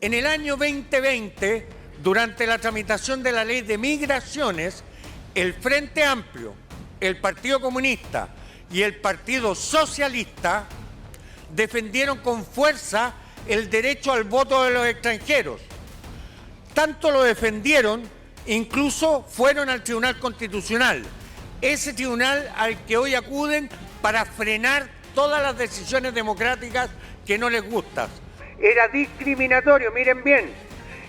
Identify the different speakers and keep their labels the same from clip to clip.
Speaker 1: En el año 2020, durante la tramitación de la ley de migraciones, el Frente Amplio, el Partido Comunista y el Partido Socialista defendieron con fuerza el derecho al voto de los extranjeros. Tanto lo defendieron, incluso fueron al Tribunal Constitucional, ese tribunal al que hoy acuden para frenar todas las decisiones democráticas que no les gustan. Era discriminatorio, miren bien,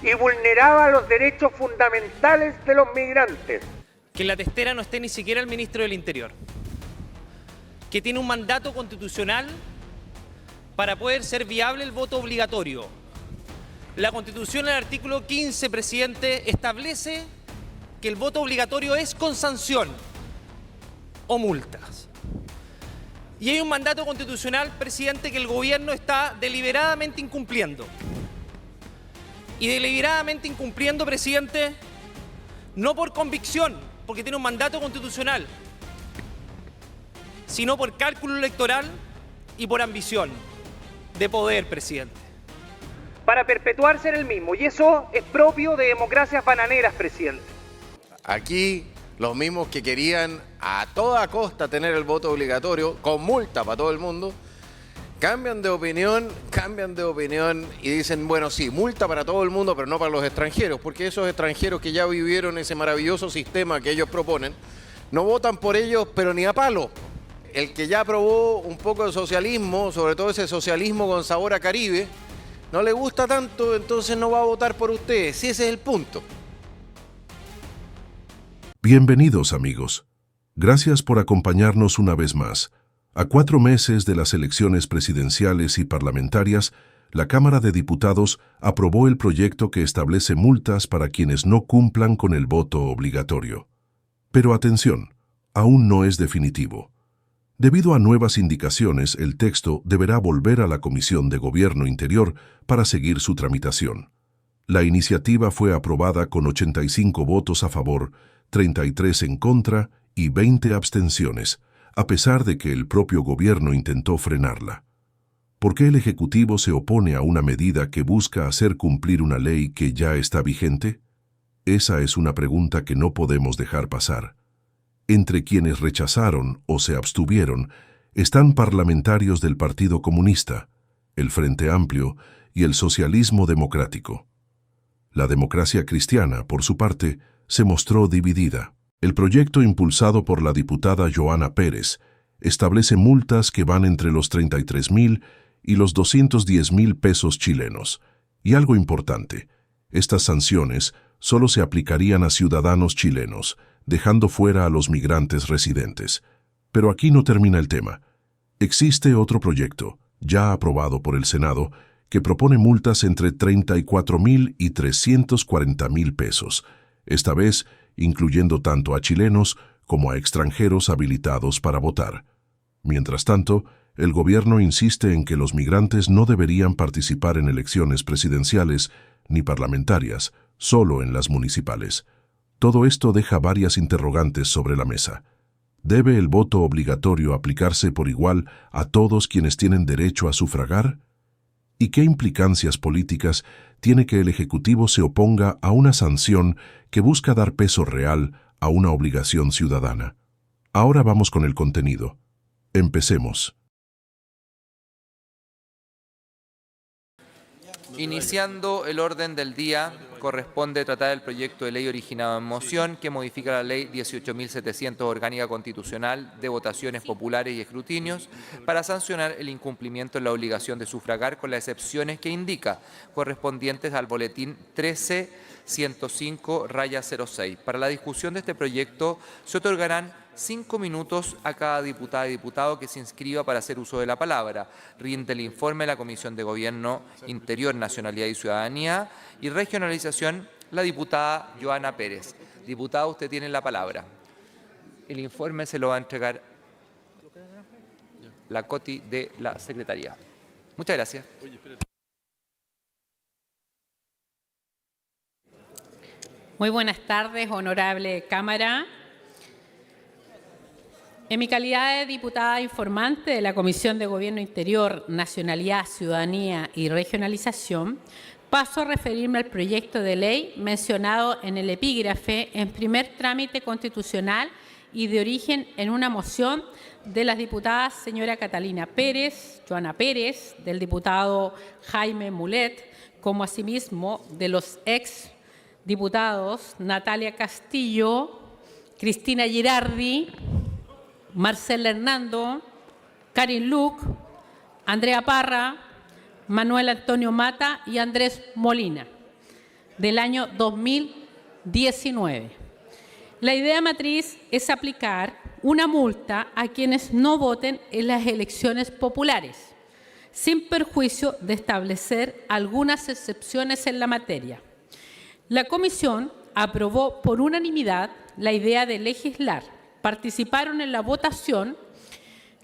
Speaker 1: y vulneraba los derechos fundamentales de los migrantes.
Speaker 2: Que en la testera no esté ni siquiera el ministro del Interior, que tiene un mandato constitucional para poder ser viable el voto obligatorio. La Constitución, en el artículo 15, presidente, establece que el voto obligatorio es con sanción o multas. Y hay un mandato constitucional, presidente, que el gobierno está deliberadamente incumpliendo. Y deliberadamente incumpliendo, presidente, no por convicción, porque tiene un mandato constitucional, sino por cálculo electoral y por ambición de poder, presidente. Para perpetuarse en el mismo, y eso es propio de democracias bananeras, presidente.
Speaker 3: Aquí los mismos que querían a toda costa tener el voto obligatorio, con multa para todo el mundo, cambian de opinión y dicen, bueno, sí, multa para todo el mundo, pero no para los extranjeros, porque esos extranjeros que ya vivieron ese maravilloso sistema que ellos proponen, no votan por ellos, pero ni a palo. El que ya probó un poco de socialismo, sobre todo ese socialismo con sabor a Caribe, no le gusta tanto, entonces no va a votar por ustedes. Sí, ese es el punto.
Speaker 4: Bienvenidos, amigos. Gracias por acompañarnos una vez más. A 4 meses de las elecciones presidenciales y parlamentarias, la Cámara de Diputados aprobó el proyecto que establece multas para quienes no cumplan con el voto obligatorio. Pero atención, aún no es definitivo. Debido a nuevas indicaciones, el texto deberá volver a la Comisión de Gobierno Interior para seguir su tramitación. La iniciativa fue aprobada con 85 votos a favor, 33 en contra y 20 abstenciones, a pesar de que el propio gobierno intentó frenarla. ¿Por qué el Ejecutivo se opone a una medida que busca hacer cumplir una ley que ya está vigente? Esa es una pregunta que no podemos dejar pasar. Entre quienes rechazaron o se abstuvieron están parlamentarios del Partido Comunista, el Frente Amplio y el Socialismo Democrático. La democracia cristiana, por su parte, se mostró dividida. El proyecto impulsado por la diputada Joana Pérez establece multas que van entre los 33.000 y los 210.000 pesos chilenos. Y algo importante, estas sanciones solo se aplicarían a ciudadanos chilenos, dejando fuera a los migrantes residentes. Pero aquí no termina el tema. Existe otro proyecto, ya aprobado por el Senado, que propone multas entre 34.000 y 340.000 pesos, esta vez incluyendo tanto a chilenos como a extranjeros habilitados para votar. Mientras tanto, el gobierno insiste en que los migrantes no deberían participar en elecciones presidenciales ni parlamentarias, solo en las municipales. Todo esto deja varias interrogantes sobre la mesa. ¿Debe el voto obligatorio aplicarse por igual a todos quienes tienen derecho a sufragar? ¿Y qué implicancias políticas tiene que el Ejecutivo se oponga a una sanción que busca dar peso real a una obligación ciudadana? Ahora vamos con el contenido. Empecemos.
Speaker 5: Iniciando el orden del día, corresponde tratar el proyecto de ley originado en moción que modifica la ley 18.700 orgánica constitucional de votaciones populares y escrutinios para sancionar el incumplimiento en la obligación de sufragar con las excepciones que indica, correspondientes al boletín 13.105-06. Para la discusión de este proyecto se otorgarán 5 minutos a cada diputada y diputado que se inscriba para hacer uso de la palabra. Rinde el informe de la Comisión de Gobierno Interior, Nacionalidad y Ciudadanía y Regionalización, la diputada Joana Pérez. Diputada, usted tiene la palabra. El informe se lo va a entregar la Coti de la Secretaría. Muchas gracias.
Speaker 6: Muy buenas tardes, honorable Cámara. En mi calidad de diputada informante de la Comisión de Gobierno Interior, Nacionalidad, Ciudadanía y Regionalización, paso a referirme al proyecto de ley mencionado en el epígrafe en primer trámite constitucional y de origen en una moción de las diputadas señora Catalina Pérez, Joana Pérez, del diputado Jaime Mulet, como asimismo de los ex diputados Natalia Castillo, Cristina Girardi, Marcela Hernando, Karin Luc, Andrea Parra, Manuel Antonio Mata y Andrés Molina, del año 2019. La idea matriz es aplicar una multa a quienes no voten en las elecciones populares, sin perjuicio de establecer algunas excepciones en la materia. La Comisión aprobó por unanimidad la idea de legislar. Participaron en la votación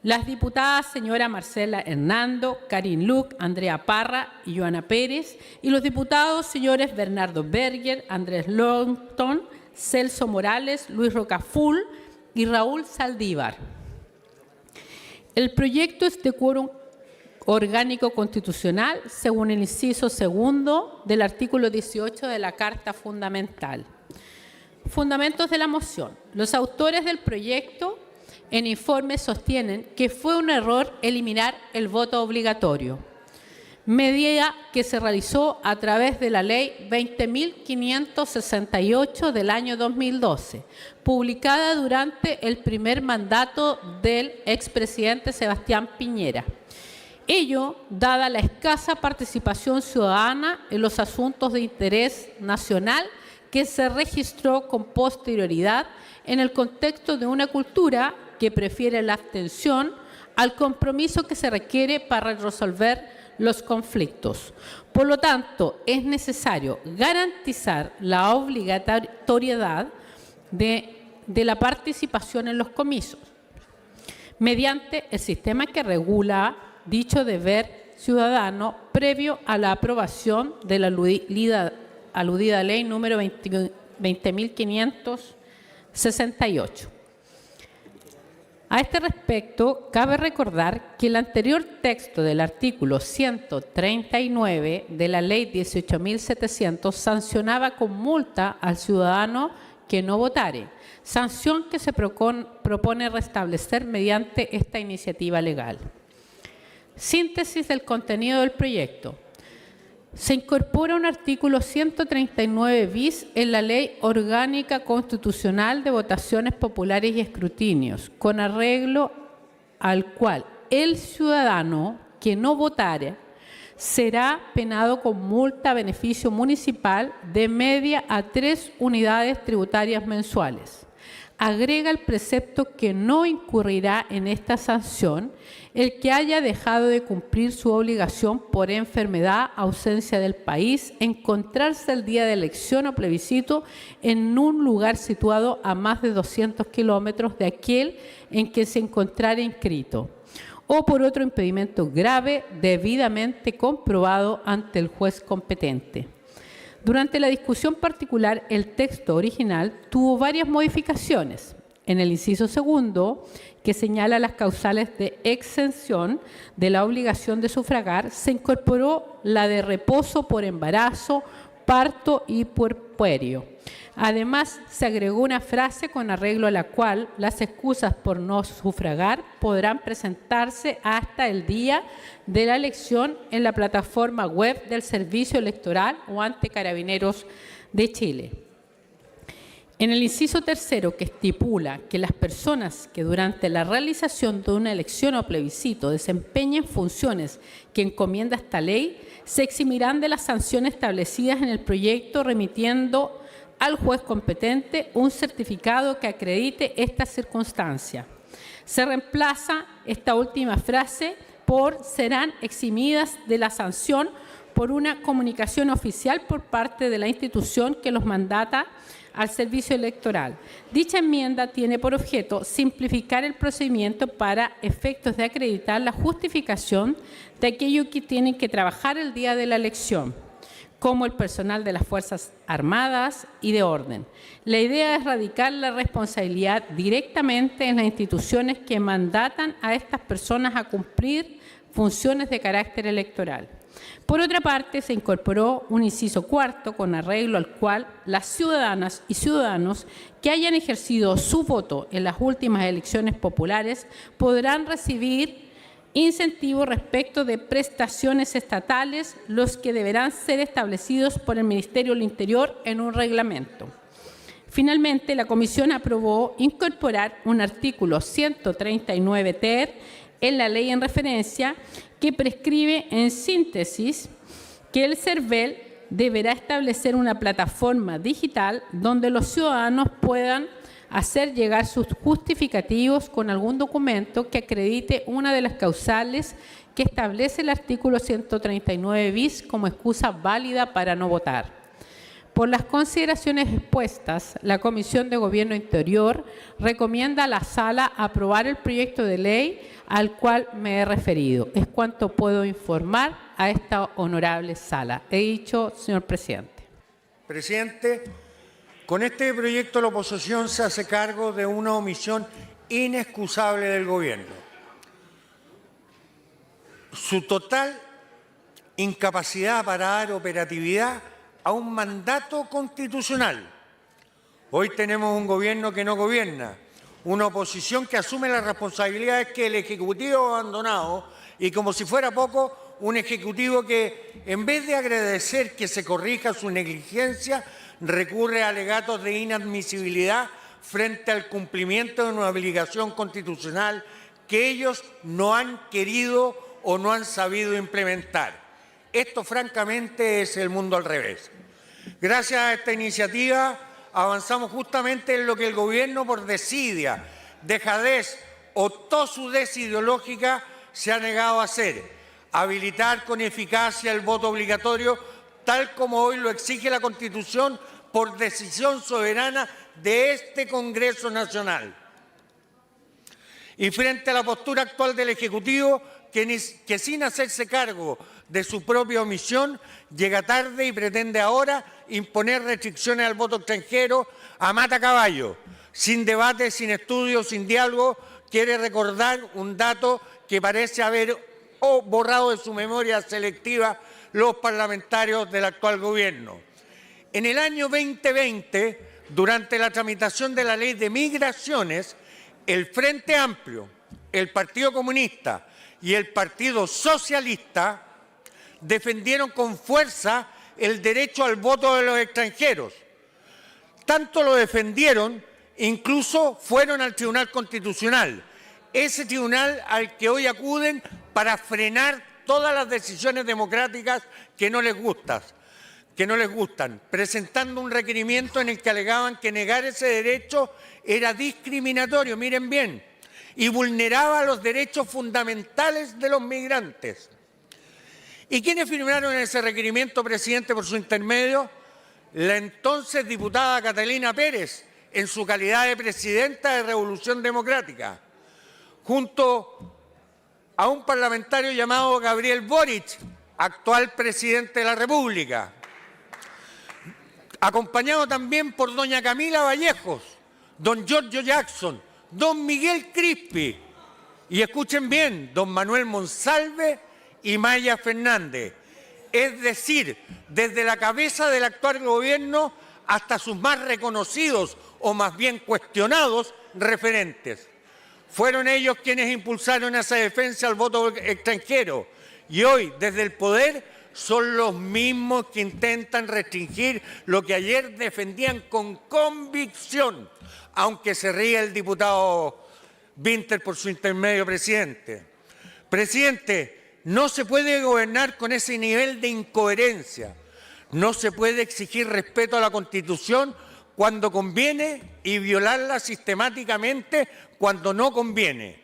Speaker 6: las diputadas señora Marcela Hernando, Karin Luc, Andrea Parra y Joana Pérez, y los diputados señores Bernardo Berger, Andrés Longton, Celso Morales, Luis Rocaful y Raúl Saldívar. El proyecto es de quórum orgánico constitucional según el inciso segundo del artículo 18 de la Carta Fundamental. Fundamentos de la moción. Los autores del proyecto en informe sostienen que fue un error eliminar el voto obligatorio, medida que se realizó a través de la Ley 20.568 del año 2012, publicada durante el primer mandato del expresidente Sebastián Piñera. Ello, dada la escasa participación ciudadana en los asuntos de interés nacional que se registró con posterioridad en el contexto de una cultura que prefiere la abstención al compromiso que se requiere para resolver los conflictos. Por lo tanto, es necesario garantizar la obligatoriedad de la participación en los comicios mediante el sistema que regula dicho deber ciudadano previo a la aprobación de la aludida ley número 20.568. A este respecto, cabe recordar que el anterior texto del artículo 139 de la Ley 18.700 sancionaba con multa al ciudadano que no votare, sanción que se propone restablecer mediante esta iniciativa legal. Síntesis del contenido del proyecto. Se incorpora un artículo 139 bis en la Ley Orgánica Constitucional de Votaciones Populares y Escrutinios, con arreglo al cual el ciudadano que no votare será penado con multa a beneficio municipal de media a 3 unidades tributarias mensuales. Agrega el precepto que no incurrirá en esta sanción el que haya dejado de cumplir su obligación por enfermedad, ausencia del país, encontrarse el día de elección o plebiscito en un lugar situado a más de 200 kilómetros de aquel en que se encontrara inscrito, o por otro impedimento grave debidamente comprobado ante el juez competente. Durante la discusión particular, el texto original tuvo varias modificaciones. En el inciso segundo, que señala las causales de exención de la obligación de sufragar, se incorporó la de reposo por embarazo, parto y puerperio. Además, se agregó una frase con arreglo a la cual las excusas por no sufragar podrán presentarse hasta el día de la elección en la plataforma web del Servicio Electoral o ante Carabineros de Chile. En el inciso tercero, que estipula que las personas que durante la realización de una elección o plebiscito desempeñen funciones que encomienda esta ley, se eximirán de las sanciones establecidas en el proyecto remitiendo al juez competente un certificado que acredite esta circunstancia. Se reemplaza esta última frase por serán eximidas de la sanción por una comunicación oficial por parte de la institución que los mandata al servicio electoral. Dicha enmienda tiene por objeto simplificar el procedimiento para efectos de acreditar la justificación de aquello que tienen que trabajar el día de la elección, como el personal de las Fuerzas Armadas y de orden. La idea es radicar la responsabilidad directamente en las instituciones que mandatan a estas personas a cumplir funciones de carácter electoral. Por otra parte, se incorporó un inciso cuarto con arreglo al cual las ciudadanas y ciudadanos que hayan ejercido su voto en las últimas elecciones populares podrán recibir incentivos respecto de prestaciones estatales, los que deberán ser establecidos por el Ministerio del Interior en un reglamento. Finalmente, la Comisión aprobó incorporar un artículo 139 ter en la ley en referencia que prescribe en síntesis que el CERVEL deberá establecer una plataforma digital donde los ciudadanos puedan hacer llegar sus justificativos con algún documento que acredite una de las causales que establece el artículo 139 bis como excusa válida para no votar. Por las consideraciones expuestas, la Comisión de Gobierno Interior recomienda a la Sala aprobar el proyecto de ley al cual me he referido. Es cuanto puedo informar a esta honorable Sala. He dicho, señor presidente.
Speaker 1: Presidente, con este proyecto la oposición se hace cargo de una omisión inexcusable del Gobierno. Su total incapacidad para dar operatividad a un mandato constitucional. Hoy tenemos un gobierno que no gobierna, una oposición que asume las responsabilidades que el Ejecutivo ha abandonado y, como si fuera poco, un Ejecutivo que, en vez de agradecer que se corrija su negligencia, recurre a alegatos de inadmisibilidad frente al cumplimiento de una obligación constitucional que ellos no han querido o no han sabido implementar. Esto, francamente, es el mundo al revés. Gracias a esta iniciativa avanzamos justamente en lo que el Gobierno, por desidia, dejadez o tosudez ideológica, se ha negado a hacer: habilitar con eficacia el voto obligatorio, tal como hoy lo exige la Constitución por decisión soberana de este Congreso Nacional. Y frente a la postura actual del Ejecutivo, que sin hacerse cargo de su propia omisión, llega tarde y pretende ahora imponer restricciones al voto extranjero a matacaballo, sin debate, sin estudio, sin diálogo, quiere recordar un dato que parece haber borrado de su memoria selectiva los parlamentarios del actual gobierno. En el año 2020, durante la tramitación de la Ley de Migraciones, el Frente Amplio, el Partido Comunista y el Partido Socialista defendieron con fuerza el derecho al voto de los extranjeros. Tanto lo defendieron, incluso fueron al Tribunal Constitucional, ese tribunal al que hoy acuden para frenar todas las decisiones democráticas que no les gustan, presentando un requerimiento en el que alegaban que negar ese derecho era discriminatorio, miren bien, y vulneraba los derechos fundamentales de los migrantes. ¿Y quiénes firmaron ese requerimiento, presidente, por su intermedio? La entonces diputada Catalina Pérez, en su calidad de presidenta de Revolución Democrática, junto a un parlamentario llamado Gabriel Boric, actual presidente de la República, acompañado también por doña Camila Vallejos, don Giorgio Jackson, don Miguel Crispi y, escuchen bien, don Manuel Monsalve y Maya Fernández. Es decir, desde la cabeza del actual gobierno hasta sus más reconocidos o más bien cuestionados referentes. Fueron ellos quienes impulsaron esa defensa al voto extranjero y hoy, desde el poder, son los mismos que intentan restringir lo que ayer defendían con convicción, aunque se ríe el diputado Winter por su intermedio, presidente. Presidente, no se puede gobernar con ese nivel de incoherencia. No se puede exigir respeto a la Constitución cuando conviene y violarla sistemáticamente cuando no conviene.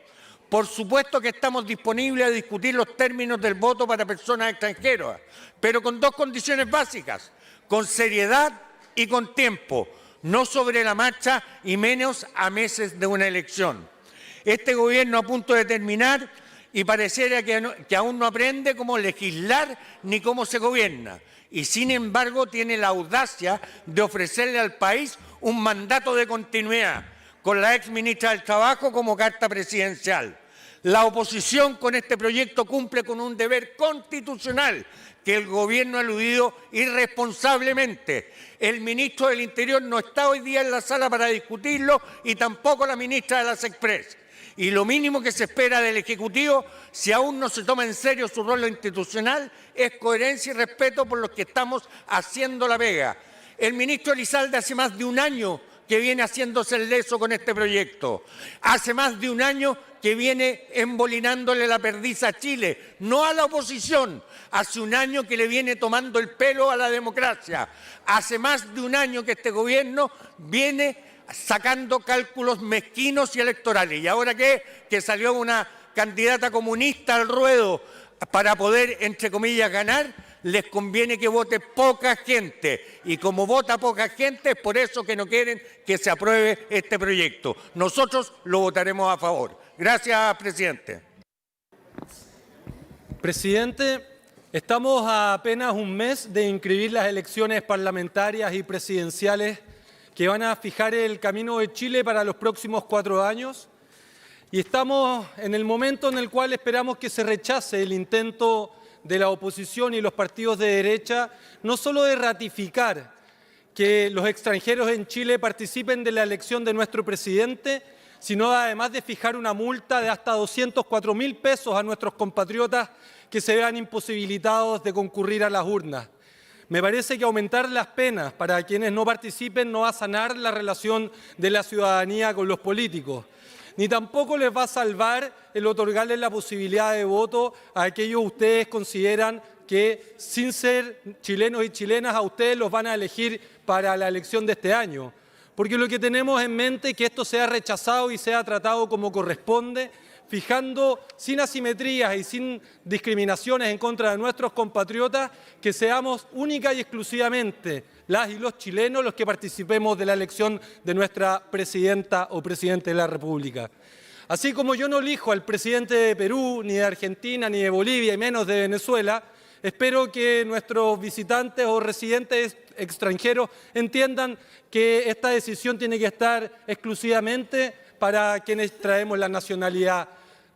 Speaker 1: Por supuesto que estamos disponibles a discutir los términos del voto para personas extranjeras, pero con dos condiciones básicas: con seriedad y con tiempo, no sobre la marcha y menos a meses de una elección. Este gobierno, a punto de terminar, y pareciera que aún no aprende cómo legislar ni cómo se gobierna, y sin embargo tiene la audacia de ofrecerle al país un mandato de continuidad, con la ex ministra del Trabajo como carta presidencial. La oposición con este proyecto cumple con un deber constitucional que el gobierno ha eludido irresponsablemente. El ministro del Interior no está hoy día en la sala para discutirlo y tampoco la ministra de las Express. Y lo mínimo que se espera del Ejecutivo, si aún no se toma en serio su rol institucional, es coherencia y respeto por los que estamos haciendo la pega. El ministro Elizalde hace más de un año que viene haciéndose el leso con este proyecto. Hace más de un año que viene embolinándole la perdiz a Chile, no a la oposición. Hace un año que le viene tomando el pelo a la democracia. Hace más de un año que este gobierno viene sacando cálculos mezquinos y electorales. ¿Y ahora qué? Que salió una candidata comunista al ruedo para poder, entre comillas, ganar. Les conviene que vote poca gente. Y como vota poca gente, es por eso que no quieren que se apruebe este proyecto. Nosotros lo votaremos a favor. Gracias, presidente.
Speaker 7: Presidente, estamos a apenas un mes de inscribir las elecciones parlamentarias y presidenciales que van a fijar el camino de Chile para los próximos 4 años. Y estamos en el momento en el cual esperamos que se rechace el intento de la oposición y los partidos de derecha, no solo de ratificar que los extranjeros en Chile participen de la elección de nuestro presidente, sino además de fijar una multa de hasta 204.000 pesos a nuestros compatriotas que se vean imposibilitados de concurrir a las urnas. Me parece que aumentar las penas para quienes no participen no va a sanar la relación de la ciudadanía con los políticos, ni tampoco les va a salvar el otorgarles la posibilidad de voto a aquellos ustedes consideran que, sin ser chilenos y chilenas, a ustedes los van a elegir para la elección de este año. Porque lo que tenemos en mente es que esto sea rechazado y sea tratado como corresponde, fijando sin asimetrías y sin discriminaciones en contra de nuestros compatriotas, que seamos única y exclusivamente las y los chilenos los que participemos de la elección de nuestra presidenta o presidente de la República. Así como yo no elijo al presidente de Perú, ni de Argentina, ni de Bolivia, y menos de Venezuela, espero que nuestros visitantes o residentes extranjeros entiendan que esta decisión tiene que estar exclusivamente para quienes traemos la nacionalidad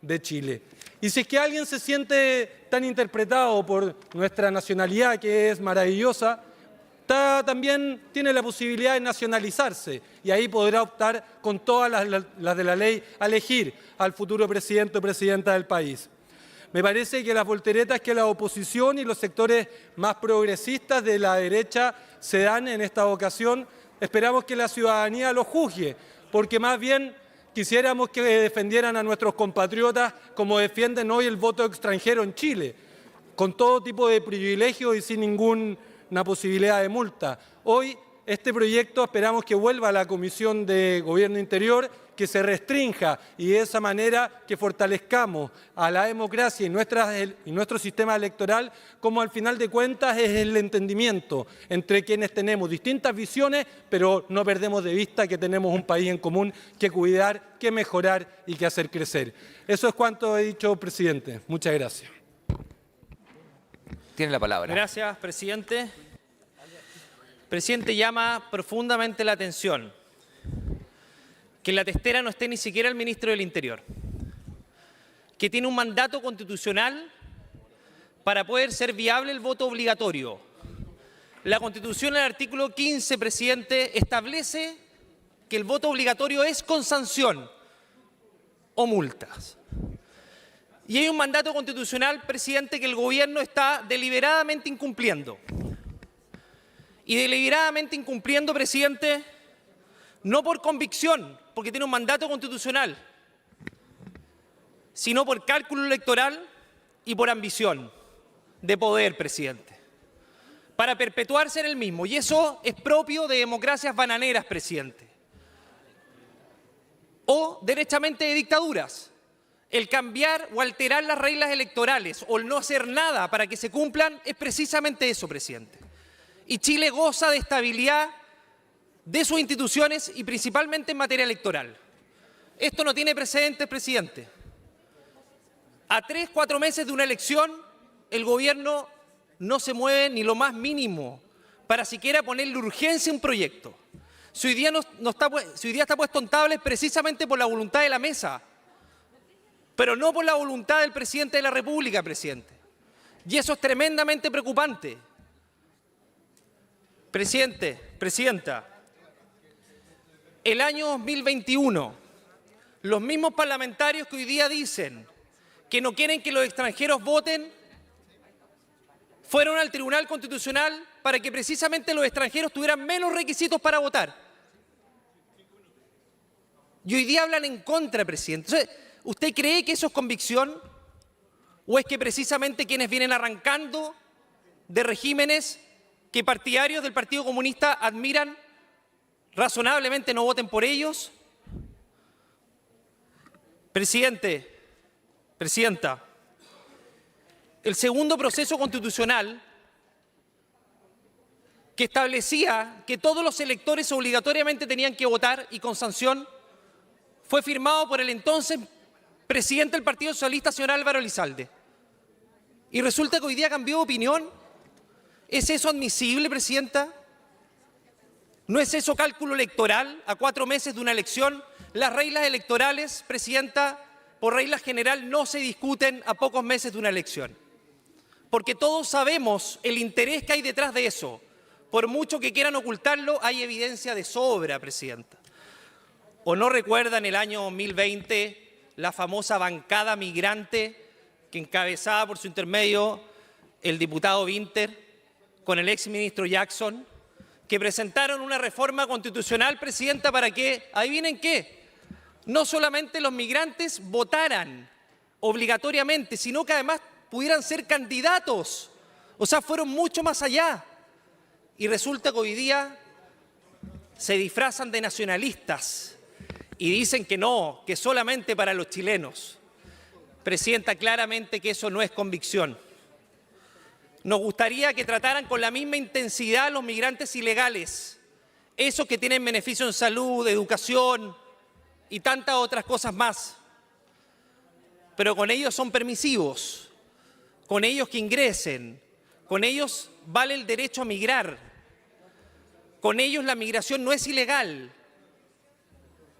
Speaker 7: de Chile. Y si es que alguien se siente tan interpretado por nuestra nacionalidad, que es maravillosa, también tiene la posibilidad de nacionalizarse y ahí podrá optar con todas las de la ley a elegir al futuro presidente o presidenta del país. Me parece que las volteretas que la oposición y los sectores más progresistas de la derecha se dan en esta ocasión, esperamos que la ciudadanía lo juzgue, porque más bien quisiéramos que defendieran a nuestros compatriotas como defienden hoy el voto extranjero en Chile, con todo tipo de privilegios y sin ninguna posibilidad de multa. Hoy este proyecto esperamos que vuelva a la Comisión de Gobierno Interior, que se restrinja y de esa manera que fortalezcamos a la democracia y nuestro sistema electoral, como al final de cuentas es el entendimiento entre quienes tenemos distintas visiones, pero no perdemos de vista que tenemos un país en común que cuidar, que mejorar y que hacer crecer. Eso es cuanto he dicho, presidente. Muchas gracias.
Speaker 5: Tiene la palabra.
Speaker 2: Gracias, presidente. Presidente, llama profundamente la atención que en la testera no esté ni siquiera el ministro del Interior, que tiene un mandato constitucional para poder ser viable el voto obligatorio. La Constitución, en el artículo 15, presidente, establece que el voto obligatorio es con sanción o multas. Y hay un mandato constitucional, presidente, que el gobierno está deliberadamente incumpliendo. Y deliberadamente incumpliendo, presidente, no por convicción, porque tiene un mandato constitucional, sino por cálculo electoral y por ambición de poder, presidente, para perpetuarse en el mismo. Y eso es propio de democracias bananeras, presidente, o derechamente de dictaduras. El cambiar o alterar las reglas electorales o el no hacer nada para que se cumplan es precisamente eso, presidente. Y Chile goza de estabilidad de sus instituciones y principalmente en materia electoral. Esto no tiene precedentes, presidente. A 3, 4 meses de una elección, el gobierno no se mueve ni lo más mínimo para siquiera ponerle urgencia a un proyecto. Si hoy día, está puesto en tablas precisamente por la voluntad de la mesa. pero no por la voluntad del presidente de la República, presidente. Y eso es tremendamente preocupante. Presidente, presidenta, el año 2021, los mismos parlamentarios que hoy día dicen que no quieren que los extranjeros voten, fueron al Tribunal Constitucional para que precisamente los extranjeros tuvieran menos requisitos para votar. Y hoy día hablan en contra, presidente. Entonces, ¿usted cree que eso es convicción? ¿O es que precisamente quienes vienen arrancando de regímenes que partidarios del Partido Comunista admiran, razonablemente no voten por ellos? Presidente, presidenta, el segundo proceso constitucional que establecía que todos los electores obligatoriamente tenían que votar y con sanción fue firmado por el entonces presidente del Partido Socialista, señor Álvaro Elizalde. Y resulta que hoy día cambió de opinión. ¿Es eso admisible, presidenta? ¿No es eso cálculo electoral a 4 meses de una elección? Las reglas electorales, presidenta, por regla general no se discuten a pocos meses de una elección. Porque todos sabemos el interés que hay detrás de eso. Por mucho que quieran ocultarlo, hay evidencia de sobra, presidenta. ¿O no recuerdan el año 2020 la famosa bancada migrante que encabezaba por su intermedio el diputado Winter con el exministro Jackson, que presentaron una reforma constitucional, presidenta, para que, adivinen qué, no solamente los migrantes votaran obligatoriamente, sino que además pudieran ser candidatos? O sea, fueron mucho más allá. Y resulta que hoy día se disfrazan de nacionalistas y dicen que no, que solamente para los chilenos. Presidenta, claramente que eso no es convicción. Nos gustaría que trataran con la misma intensidad a los migrantes ilegales, esos que tienen beneficio en salud, educación y tantas otras cosas más. Pero con ellos son permisivos, con ellos que ingresen, con ellos vale el derecho a migrar, con ellos la migración no es ilegal.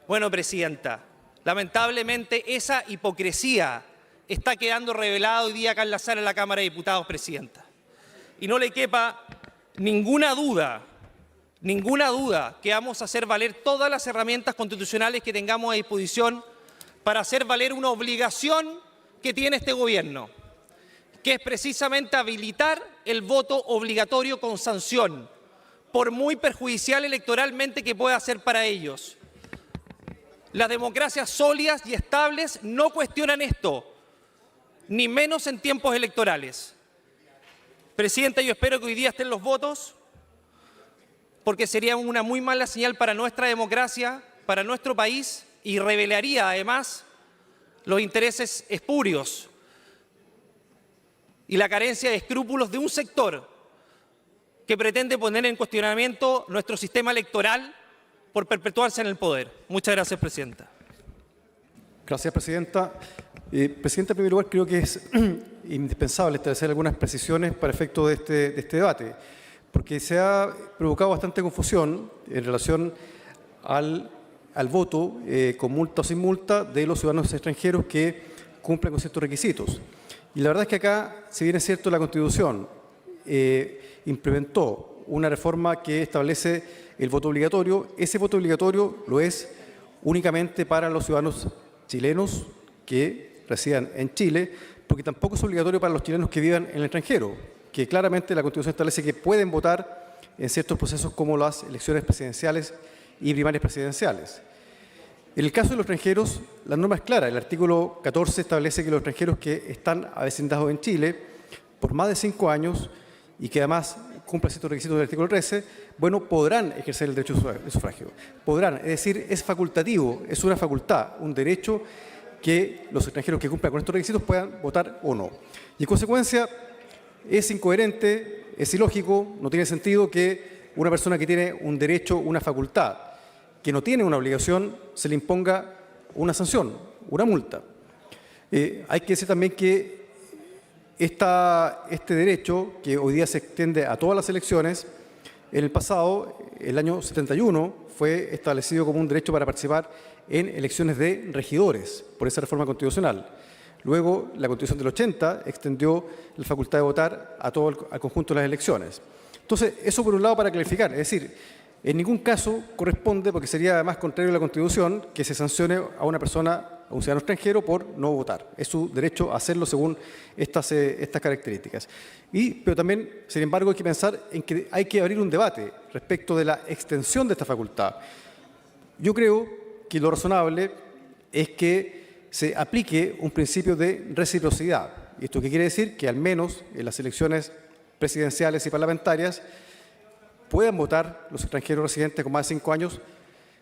Speaker 2: Bueno, presidenta, lamentablemente esa hipocresía está quedando revelada hoy día acá en la sala de la Cámara de Diputados, presidenta. Y no le quepa ninguna duda que vamos a hacer valer todas las herramientas constitucionales que tengamos a disposición para hacer valer una obligación que tiene este gobierno, que es precisamente habilitar el voto obligatorio con sanción, por muy perjudicial electoralmente que pueda ser para ellos. Las democracias sólidas y estables no cuestionan esto, ni menos en tiempos electorales. Presidenta, yo espero que hoy día estén los votos, porque sería una muy mala señal para nuestra democracia, para nuestro país, y revelaría además los intereses espurios y la carencia de escrúpulos de un sector que pretende poner en cuestionamiento nuestro sistema electoral por perpetuarse en el poder. Muchas gracias, presidenta.
Speaker 8: Gracias, presidenta. Presidenta, en primer lugar, creo que es indispensable establecer algunas precisiones para efecto de este debate, porque se ha provocado bastante confusión en relación al voto con multa o sin multa de los ciudadanos extranjeros que cumplen con ciertos requisitos. Y la verdad es que acá, si bien es cierto, la Constitución implementó una reforma que establece el voto obligatorio, ese voto obligatorio lo es únicamente para los ciudadanos chilenos que residan en Chile, porque tampoco es obligatorio para los chilenos que vivan en el extranjero, que claramente la Constitución establece que pueden votar en ciertos procesos como las elecciones presidenciales y primarias presidenciales. En el caso de los extranjeros, la norma es clara. El artículo 14 establece que los extranjeros que están avecindados en Chile por más de 5 años y que además cumplen ciertos requisitos del artículo 13, bueno, podrán ejercer el derecho de sufragio. Podrán, es decir, es facultativo, es una facultad, un derecho que los extranjeros que cumplan con estos requisitos puedan votar o no. Y en consecuencia, es incoherente, es ilógico, no tiene sentido que una persona que tiene un derecho, una facultad, que no tiene una obligación, se le imponga una sanción, una multa. Hay que decir también que este derecho, que hoy día se extiende a todas las elecciones, en el pasado el año 71 fue establecido como un derecho para participar en elecciones de regidores por esa reforma constitucional. Luego, la Constitución del 80 extendió la facultad de votar a todo al conjunto de las elecciones. Entonces, eso por un lado para clarificar, es decir, en ningún caso corresponde, porque sería además contrario a la Constitución, que se sancione a una persona, a un ciudadano extranjero, por no votar. Es su derecho a hacerlo según estas características. Pero también, sin embargo, hay que pensar en que hay que abrir un debate respecto de la extensión de esta facultad. Yo creo que lo razonable es que se aplique un principio de reciprocidad. ¿Y esto qué quiere decir? Que al menos en las elecciones presidenciales y parlamentarias puedan votar los extranjeros residentes con más de 5 años,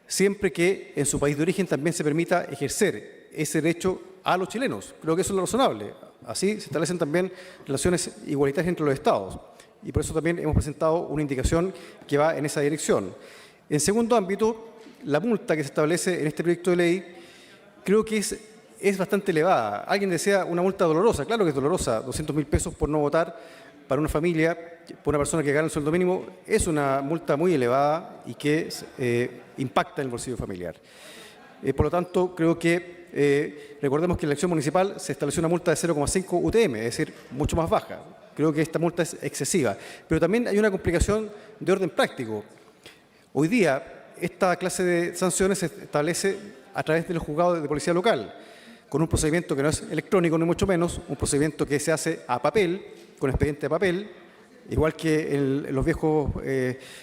Speaker 8: siempre que en su país de origen también se permita ejercer ese derecho a los chilenos. Creo que eso es lo razonable. Así se establecen también relaciones igualitarias entre los estados. Y por eso también hemos presentado una indicación que va en esa dirección. En segundo ámbito, la multa que se establece en este proyecto de ley creo que es bastante elevada. Alguien decía una multa dolorosa. Claro que es dolorosa. 200.000 pesos por no votar para una familia, por una persona que gana el sueldo mínimo, es una multa muy elevada y que impacta en el bolsillo familiar. Por lo tanto, creo que recordemos que en la elección municipal se estableció una multa de 0,5 UTM, es decir, mucho más baja. Creo que esta multa es excesiva. Pero también hay una complicación de orden práctico. Hoy día, esta clase de sanciones se establece a través de los juzgados de policía local, con un procedimiento que no es electrónico, ni mucho menos, un procedimiento que se hace a papel, con expediente de papel, igual que en los viejos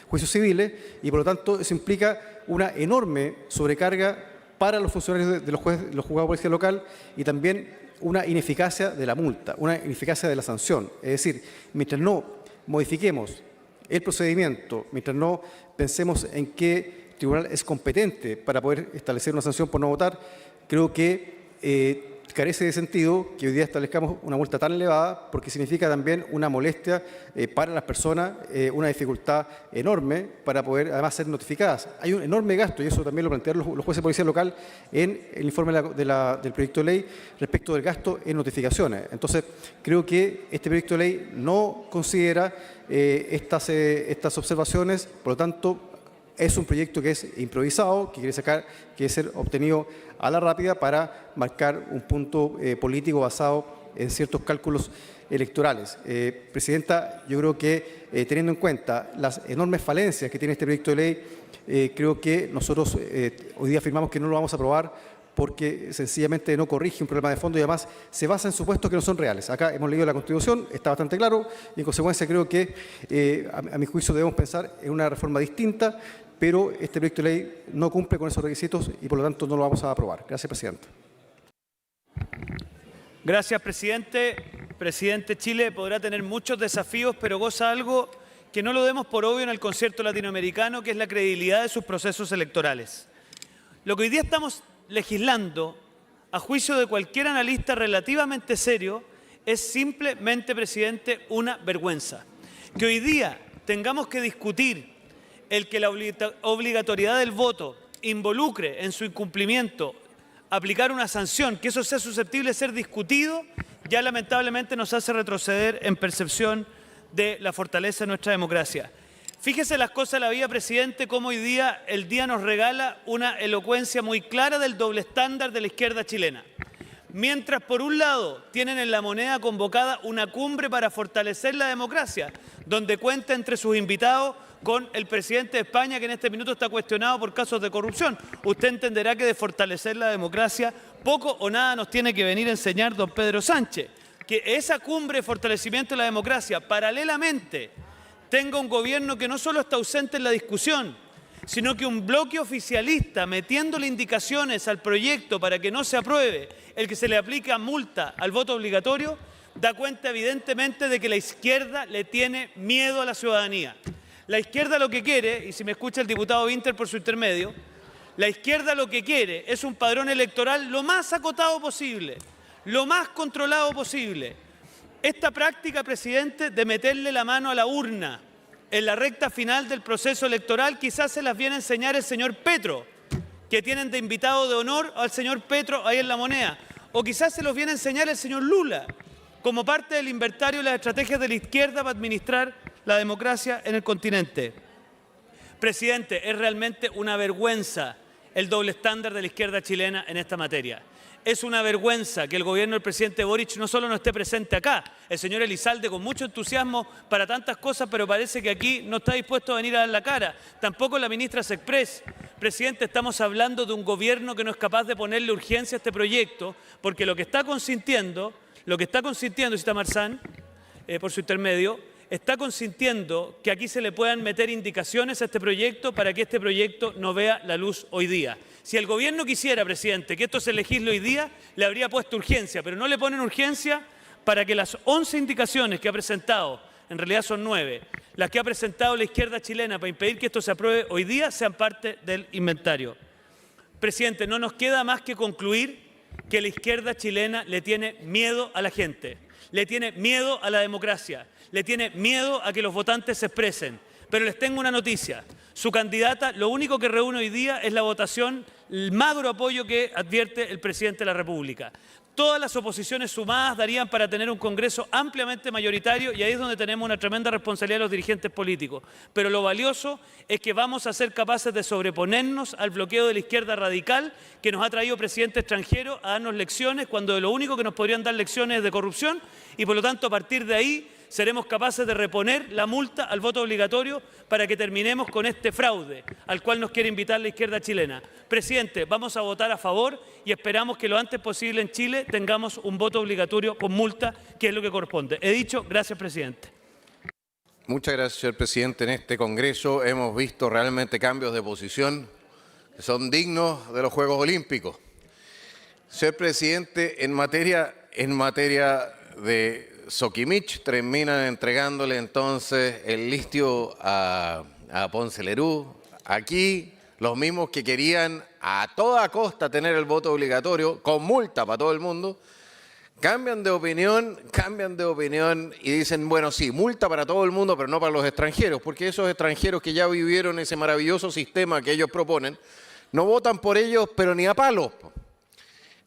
Speaker 8: juicios civiles, y por lo tanto eso implica una enorme sobrecarga para los funcionarios de los juzgados de policía local y también una ineficacia de la multa, una ineficacia de la sanción. Es decir, mientras no modifiquemos el procedimiento, mientras no pensemos en qué tribunal es competente para poder establecer una sanción por no votar, creo que carece de sentido que hoy día establezcamos una multa tan elevada, porque significa también una molestia para las personas, una dificultad enorme para poder además ser notificadas. Hay un enorme gasto, y eso también lo plantearon los jueces de policía local en el informe del proyecto de ley respecto del gasto en notificaciones. Entonces, creo que este proyecto de ley no considera estas observaciones, por lo tanto, es un proyecto que es improvisado, que quiere ser obtenido a la rápida para marcar un punto político basado en ciertos cálculos electorales. Presidenta, yo creo que teniendo en cuenta las enormes falencias que tiene este proyecto de ley, creo que nosotros hoy día afirmamos que no lo vamos a aprobar porque sencillamente no corrige un problema de fondo y además se basa en supuestos que no son reales. Acá hemos leído la Constitución, está bastante claro y en consecuencia creo que a mi juicio debemos pensar en una reforma distinta, pero este proyecto de ley no cumple con esos requisitos y por lo tanto no lo vamos a aprobar. Gracias, Presidenta.
Speaker 9: Gracias, presidente. Presidente, Chile podrá tener muchos desafíos, pero goza algo que no lo demos por obvio en el concierto latinoamericano, que es la credibilidad de sus procesos electorales. Lo que hoy día estamos legislando, a juicio de cualquier analista relativamente serio, es simplemente, presidente, una vergüenza. Que hoy día tengamos que discutir el que la obligatoriedad del voto involucre en su incumplimiento aplicar una sanción, que eso sea susceptible de ser discutido, ya lamentablemente nos hace retroceder en percepción de la fortaleza de nuestra democracia. Fíjese las cosas de la vida, presidente, cómo hoy día el día nos regala una elocuencia muy clara del doble estándar de la izquierda chilena. Mientras, por un lado, tienen en La Moneda convocada una cumbre para fortalecer la democracia, donde cuenta entre sus invitados con el presidente de España, que en este minuto está cuestionado por casos de corrupción. Usted entenderá que de fortalecer la democracia poco o nada nos tiene que venir a enseñar don Pedro Sánchez. Que esa cumbre de fortalecimiento de la democracia, paralelamente, tenga un gobierno que no solo está ausente en la discusión, sino que un bloque oficialista metiéndole indicaciones al proyecto para que no se apruebe el que se le aplica multa al voto obligatorio, da cuenta evidentemente de que la izquierda le tiene miedo a la ciudadanía. La izquierda lo que quiere, y si me escucha el diputado Winter por su intermedio, la izquierda lo que quiere es un padrón electoral lo más acotado posible, lo más controlado posible. Esta práctica, presidente, de meterle la mano a la urna en la recta final del proceso electoral, quizás se las viene a enseñar el señor Petro, que tienen de invitado de honor al señor Petro ahí en La Moneda, o quizás se los viene a enseñar el señor Lula, como parte del inventario de las estrategias de la izquierda para administrar la democracia en el continente. Presidente, es realmente una vergüenza el doble estándar de la izquierda chilena en esta materia. Es una vergüenza que el gobierno del presidente Boric no solo no esté presente acá, el señor Elizalde con mucho entusiasmo para tantas cosas, pero parece que aquí no está dispuesto a venir a dar la cara. Tampoco la ministra Sexpress. Presidente, estamos hablando de un gobierno que no es capaz de ponerle urgencia a este proyecto, porque lo que está consintiendo, Cita Marzán, por su intermedio, está consintiendo que aquí se le puedan meter indicaciones a este proyecto para que este proyecto no vea la luz hoy día. Si el gobierno quisiera, presidente, que esto se legisle hoy día, le habría puesto urgencia, pero no le ponen urgencia para que las 11 indicaciones que ha presentado, en realidad son 9, las que ha presentado la izquierda chilena para impedir que esto se apruebe hoy día, sean parte del inventario. Presidente, no nos queda más que concluir que la izquierda chilena le tiene miedo a la gente, le tiene miedo a la democracia, le tiene miedo a que los votantes se expresen. Pero les tengo una noticia. Su candidata, lo único que reúne hoy día es la votación, el magro apoyo que advierte el presidente de la República. Todas las oposiciones sumadas darían para tener un Congreso ampliamente mayoritario y ahí es donde tenemos una tremenda responsabilidad de los dirigentes políticos. Pero lo valioso es que vamos a ser capaces de sobreponernos al bloqueo de la izquierda radical que nos ha traído presidente extranjero a darnos lecciones cuando de lo único que nos podrían dar lecciones es de corrupción y por lo tanto a partir de ahí seremos capaces de reponer la multa al voto obligatorio para que terminemos con este fraude al cual nos quiere invitar la izquierda chilena. Presidente, vamos a votar a favor y esperamos que lo antes posible en Chile tengamos un voto obligatorio con multa, que es lo que corresponde. He dicho, gracias, presidente.
Speaker 3: Muchas gracias, señor presidente. En este Congreso hemos visto realmente cambios de posición que son dignos de los Juegos Olímpicos. Señor presidente, en materia de Soquimich terminan entregándole entonces el litio a Ponce Lerú. Aquí los mismos que querían a toda costa tener el voto obligatorio con multa para todo el mundo, cambian de opinión y dicen, bueno, sí, multa para todo el mundo, pero no para los extranjeros, porque esos extranjeros que ya vivieron ese maravilloso sistema que ellos proponen, no votan por ellos, pero ni a palos.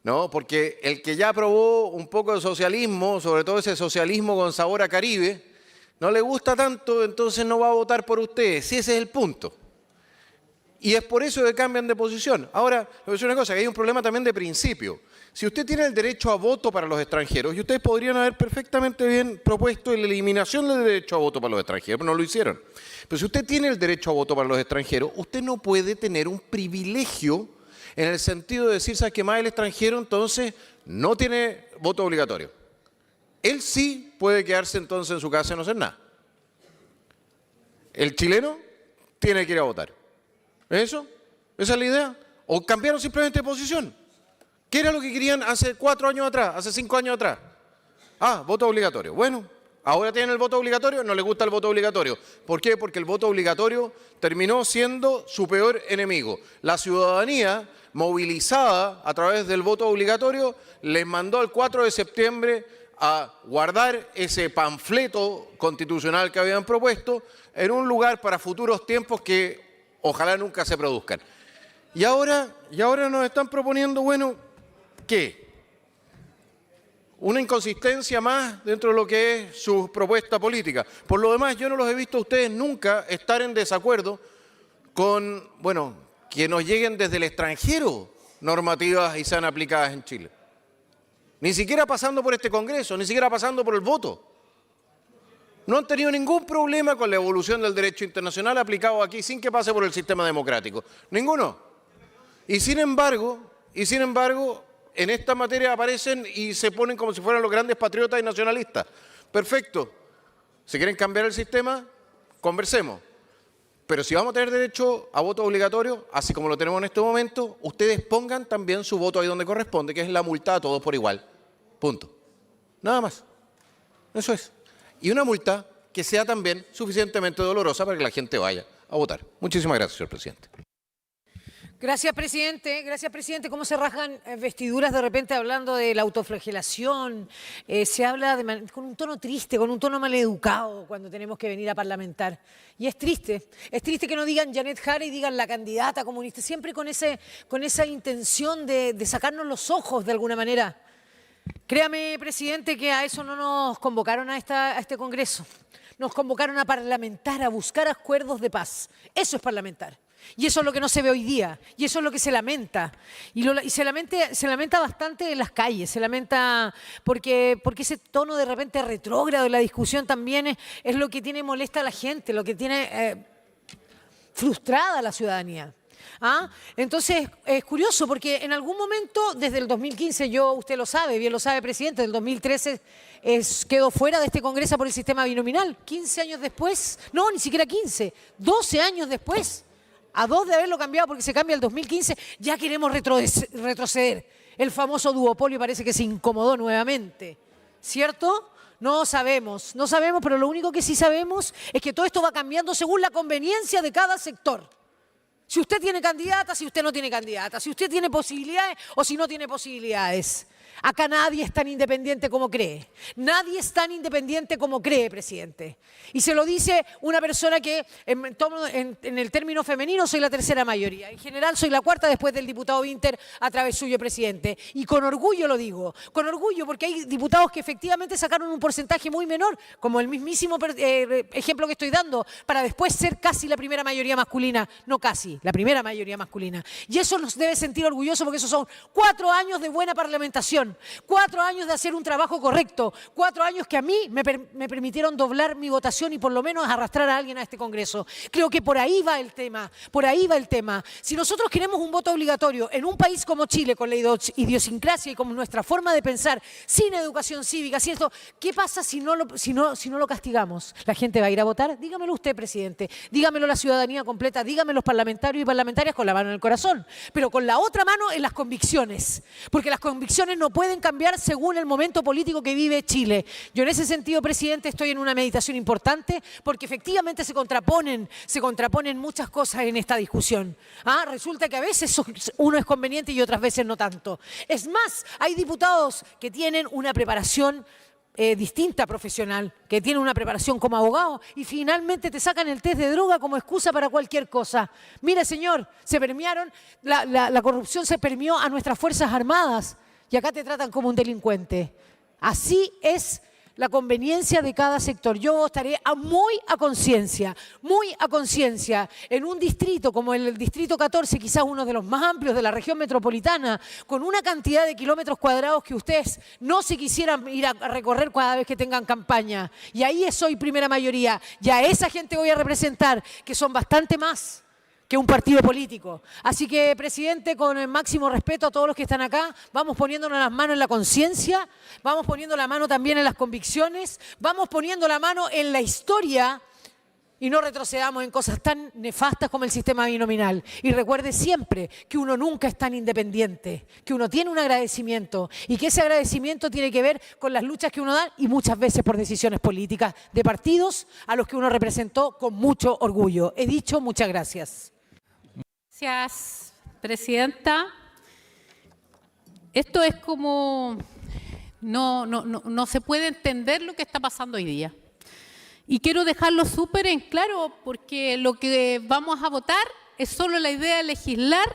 Speaker 3: No, porque el que ya probó un poco de socialismo, sobre todo ese socialismo con sabor a Caribe, no le gusta tanto, entonces no va a votar por ustedes. Sí, ese es el punto. Y es por eso que cambian de posición. Ahora, le voy a decir una cosa, que hay un problema también de principio. Si usted tiene el derecho a voto para los extranjeros, y ustedes podrían haber perfectamente bien propuesto la eliminación del derecho a voto para los extranjeros, pero no lo hicieron. Pero si usted tiene el derecho a voto para los extranjeros, usted no puede tener un privilegio en el sentido de decir, ¿sabes qué más? El extranjero entonces no tiene voto obligatorio. Él sí puede quedarse entonces en su casa y no hacer nada. El chileno tiene que ir a votar. ¿Es eso? ¿Esa es la idea? ¿O cambiaron simplemente de posición? ¿Qué era lo que querían hace 4 años atrás, hace 5 años atrás? Ah, voto obligatorio. Bueno, ahora tienen el voto obligatorio, no les gusta el voto obligatorio. ¿Por qué? Porque el voto obligatorio terminó siendo su peor enemigo. La ciudadanía movilizada a través del voto obligatorio, les mandó el 4 de septiembre a guardar ese panfleto constitucional que habían propuesto en un lugar para futuros tiempos que ojalá nunca se produzcan. Y ahora nos están proponiendo, bueno, ¿qué? Una inconsistencia más dentro de lo que es su propuesta política. Por lo demás, yo no los he visto a ustedes nunca estar en desacuerdo con, bueno, que nos lleguen desde el extranjero normativas y sean aplicadas en Chile. Ni siquiera pasando por este Congreso, ni siquiera pasando por el voto. No han tenido ningún problema con la evolución del derecho internacional aplicado aquí sin que pase por el sistema democrático. Ninguno. Y sin embargo, en esta materia aparecen y se ponen como si fueran los grandes patriotas y nacionalistas. Perfecto. Si quieren cambiar el sistema, conversemos. Pero si vamos a tener derecho a voto obligatorio, así como lo tenemos en este momento, ustedes pongan también su voto ahí donde corresponde, que es la multa a todos por igual. Punto. Nada más. Eso es. Y una multa que sea también suficientemente dolorosa para que la gente vaya a votar. Muchísimas gracias, señor presidente.
Speaker 10: Gracias, presidente. Gracias, presidente. ¿Cómo se rasgan vestiduras de repente hablando de la autoflagelación? Se habla con un tono triste, con un tono maleducado cuando tenemos que venir a parlamentar. Y es triste que no digan Janet Jara y digan la candidata comunista, siempre con esa intención de sacarnos los ojos de alguna manera. Créame, presidente, que a eso no nos convocaron a este Congreso. nos convocaron a parlamentar, a buscar acuerdos de paz. Eso es parlamentar. Y eso es lo que no se ve hoy día, y eso es lo que se lamenta. Y se lamenta bastante en las calles, se lamenta porque ese tono de repente retrógrado de la discusión también es lo que tiene molesta a la gente, lo que tiene frustrada a la ciudadanía. ¿Ah? Entonces, es curioso porque en algún momento, desde el 2015, usted lo sabe, bien lo sabe, presidente, del 2013 quedó fuera de este Congreso por el sistema binominal. 15 años después, no, ni siquiera 15, 12 años después, a 2 de haberlo cambiado porque se cambia el 2015, ya queremos retroceder. El famoso duopolio parece que se incomodó nuevamente, ¿cierto? No sabemos, pero lo único que sí sabemos es que todo esto va cambiando según la conveniencia de cada sector. Si usted tiene candidata, si usted no tiene candidata, si usted tiene posibilidades o si no tiene posibilidades. Acá nadie es tan independiente como cree. Nadie es tan independiente como cree, presidente. Y se lo dice una persona que, en el término femenino, soy la tercera mayoría. En general, soy la cuarta después del diputado Winter a través suyo, presidente. Y con orgullo lo digo. Con orgullo, porque hay diputados que efectivamente sacaron un porcentaje muy menor, como el mismísimo ejemplo que estoy dando, para después ser casi la primera mayoría masculina. No casi, la primera mayoría masculina. Y eso nos debe sentir orgullosos porque esos son 4 años de buena parlamentación. 4 años de hacer un trabajo correcto, 4 años que a mí me permitieron doblar mi votación y por lo menos arrastrar a alguien a este Congreso. Creo que por ahí va el tema, por ahí va el tema. Si nosotros queremos un voto obligatorio en un país como Chile, con la idiosincrasia y con nuestra forma de pensar, sin educación cívica, sin esto, ¿qué pasa si no lo castigamos? ¿La gente va a ir a votar? Dígamelo usted, presidente, dígamelo la ciudadanía completa, dígamelo los parlamentarios y parlamentarias con la mano en el corazón, pero con la otra mano en las convicciones, porque las convicciones no pueden cambiar según el momento político que vive Chile. Yo en ese sentido, presidente, estoy en una meditación importante porque efectivamente se contraponen muchas cosas en esta discusión. Resulta que a veces uno es conveniente y otras veces no tanto. Es más, hay diputados que tienen una preparación distinta profesional, que tienen una preparación como abogado y finalmente te sacan el test de droga como excusa para cualquier cosa. Mire, señor, se premiaron, la corrupción se premió a nuestras Fuerzas Armadas. Y acá te tratan como un delincuente. Así es la conveniencia de cada sector. Yo estaré muy a conciencia, en un distrito como el Distrito 14, quizás uno de los más amplios de la región metropolitana, con una cantidad de kilómetros cuadrados que ustedes no se quisieran ir a recorrer cada vez que tengan campaña. Y ahí soy primera mayoría. Y a esa gente voy a representar, que son bastante más que un partido político. Así que, presidente, con el máximo respeto a todos los que están acá, vamos poniéndonos las manos en la conciencia, vamos poniendo la mano también en las convicciones, vamos poniendo la mano en la historia y no retrocedamos en cosas tan nefastas como el sistema binominal. Y recuerde siempre que uno nunca es tan independiente, que uno tiene un agradecimiento y que ese agradecimiento tiene que ver con las luchas que uno da y muchas veces por decisiones políticas de partidos a los que uno representó con mucho orgullo. He dicho, muchas gracias.
Speaker 6: Gracias, presidenta. Esto es como, no se puede entender lo que está pasando hoy día. Y quiero dejarlo súper en claro porque lo que vamos a votar es solo la idea de legislar,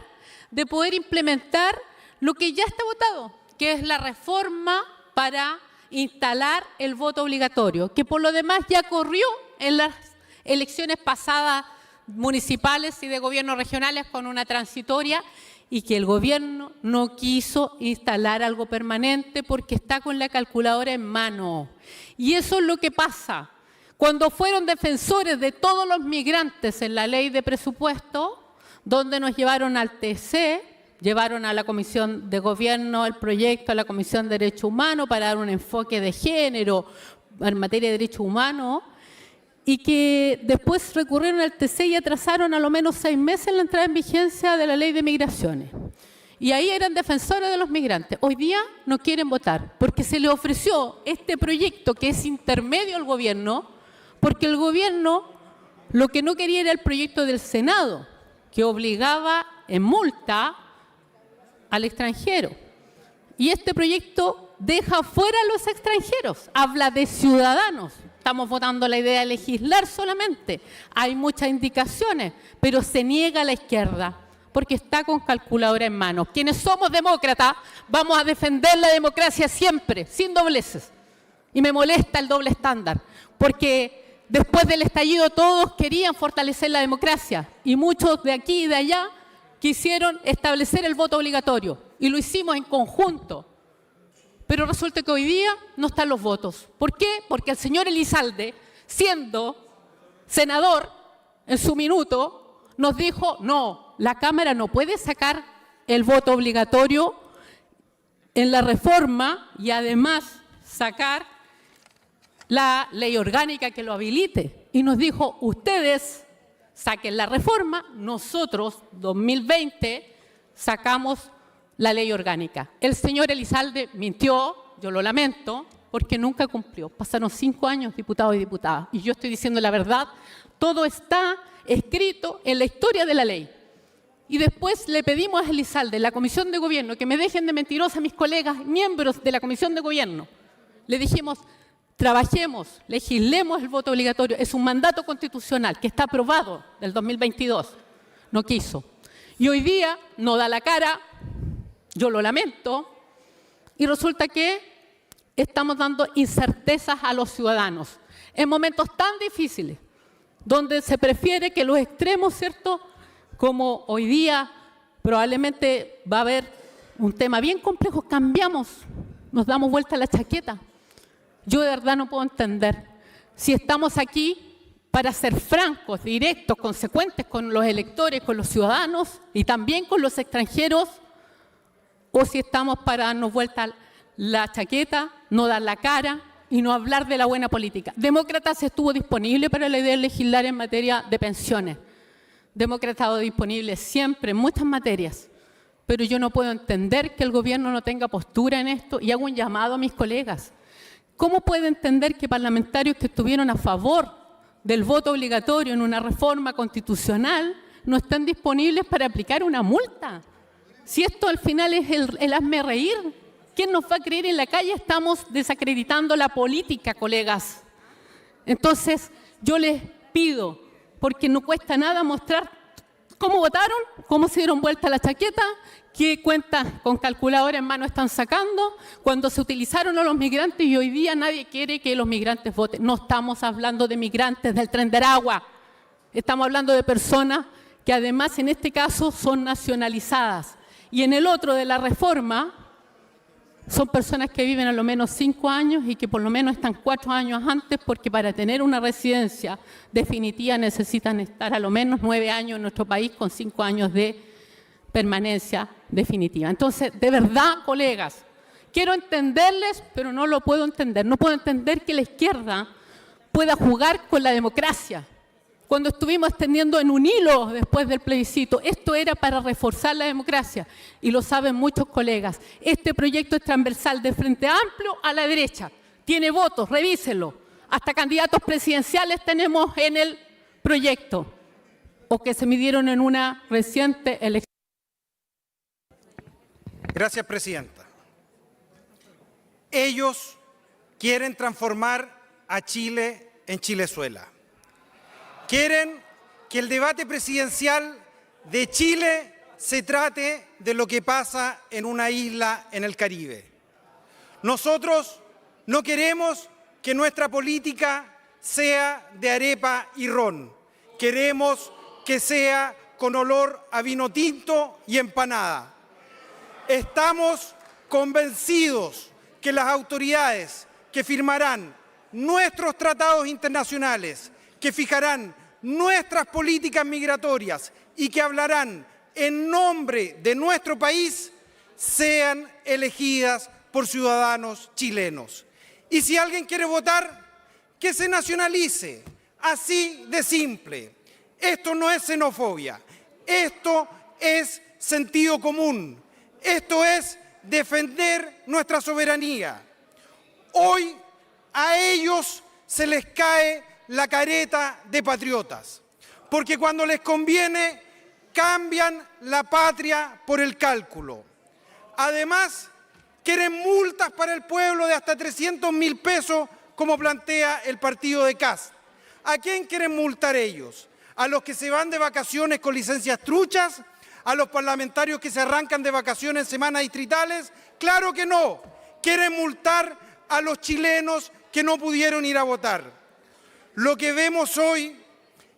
Speaker 6: de poder implementar lo que ya está votado, que es la reforma para instalar el voto obligatorio, que por lo demás ya corrió en las elecciones pasadas municipales y de gobiernos regionales con una transitoria y que el gobierno no quiso instalar algo permanente porque está con la calculadora en mano. Y eso es lo que pasa. Cuando fueron defensores de todos los migrantes en la ley de presupuesto, donde nos llevaron al TC, llevaron a la Comisión de Gobierno el proyecto a la Comisión de Derechos Humanos para dar un enfoque de género en materia de derechos humanos, y que después recurrieron al TC y atrasaron a lo menos 6 meses la entrada en vigencia de la ley de migraciones. Y ahí eran defensores de los migrantes. Hoy día no quieren votar porque se les ofreció este proyecto que es intermedio al gobierno, porque el gobierno lo que no quería era el proyecto del Senado, que obligaba en multa al extranjero. Y este proyecto deja fuera a los extranjeros, habla de ciudadanos. Estamos votando la idea de legislar solamente. Hay muchas indicaciones, pero se niega a la izquierda porque está con calculadora en mano. Quienes somos demócratas vamos a defender la democracia siempre, sin dobleces. Y me molesta el doble estándar, porque después del estallido todos querían fortalecer la democracia y muchos de aquí y de allá quisieron establecer el voto obligatorio y lo hicimos en conjunto. Pero resulta que hoy día no están los votos. ¿Por qué? Porque el señor Elizalde, siendo senador en su minuto, nos dijo, no, la Cámara no puede sacar el voto obligatorio en la reforma y además sacar la ley orgánica que lo habilite. Y nos dijo, ustedes saquen la reforma, nosotros, 2020, sacamos la ley orgánica. El señor Elizalde mintió, yo lo lamento, porque nunca cumplió. Pasaron 5 años, diputados y diputadas, y yo estoy diciendo la verdad. Todo está escrito en la historia de la ley. Y después le pedimos a Elizalde, en la Comisión de Gobierno, que me dejen de mentirosa a mis colegas, miembros de la Comisión de Gobierno. Le dijimos, trabajemos, legislemos el voto obligatorio. Es un mandato constitucional que está aprobado del 2022. No quiso. Y hoy día no da la cara, yo lo lamento, y resulta que estamos dando incertezas a los ciudadanos en momentos tan difíciles, donde se prefiere que los extremos, ¿cierto?, como hoy día probablemente va a haber un tema bien complejo, cambiamos, nos damos vuelta a la chaqueta. Yo de verdad no puedo entender si estamos aquí para ser francos, directos, consecuentes con los electores, con los ciudadanos y también con los extranjeros, o si estamos para darnos vuelta la chaqueta, no dar la cara y no hablar de la buena política. Demócratas estuvo disponible para la idea de legislar en materia de pensiones. Demócratas ha estado disponible siempre en muchas materias, pero yo no puedo entender que el gobierno no tenga postura en esto y hago un llamado a mis colegas. ¿Cómo puede entender que parlamentarios que estuvieron a favor del voto obligatorio en una reforma constitucional no están disponibles para aplicar una multa? Si esto al final es el hazme reír, ¿quién nos va a creer en la calle? Estamos desacreditando la política, colegas. Entonces, yo les pido, porque no cuesta nada mostrar cómo votaron, cómo se dieron vuelta la chaqueta, qué cuentas con calculadora en mano están sacando, cuando se utilizaron a los migrantes y hoy día nadie quiere que los migrantes voten. No estamos hablando de migrantes del Tren de Aragua, estamos hablando de personas que además en este caso son nacionalizadas. Y en el otro de la reforma son personas que viven a lo menos 5 años y que por lo menos están 4 años antes, porque para tener una residencia definitiva necesitan estar a lo menos 9 años en nuestro país con 5 años de permanencia definitiva. Entonces, de verdad, colegas, quiero entenderles, pero no lo puedo entender. No puedo entender que la izquierda pueda jugar con la democracia. Cuando estuvimos extendiendo en un hilo después del plebiscito, esto era para reforzar la democracia y lo saben muchos colegas. Este proyecto es transversal de Frente Amplio a la derecha. Tiene votos, revísenlo. Hasta candidatos presidenciales tenemos en el proyecto o que se midieron en una reciente elección.
Speaker 11: Gracias, presidenta. Ellos quieren transformar a Chile en Chilezuela. Quieren que el debate presidencial de Chile se trate de lo que pasa en una isla en el Caribe. Nosotros no queremos que nuestra política sea de arepa y ron. Queremos que sea con olor a vino tinto y empanada. Estamos convencidos que las autoridades que firmarán nuestros tratados internacionales, que fijarán nuestras políticas migratorias y que hablarán en nombre de nuestro país, sean elegidas por ciudadanos chilenos. Y si alguien quiere votar, que se nacionalice, así de simple. Esto no es xenofobia, esto es sentido común, esto es defender nuestra soberanía. Hoy a ellos se les cae la careta de patriotas, porque cuando les conviene cambian la patria por el cálculo. Además, quieren multas para el pueblo de hasta 300.000 pesos, como plantea el partido de Kast. ¿A quién quieren multar ellos? ¿A los que se van de vacaciones con licencias truchas? ¿A los parlamentarios que se arrancan de vacaciones en semanas distritales? ¡Claro que no! Quieren multar a los chilenos que no pudieron ir a votar. Lo que vemos hoy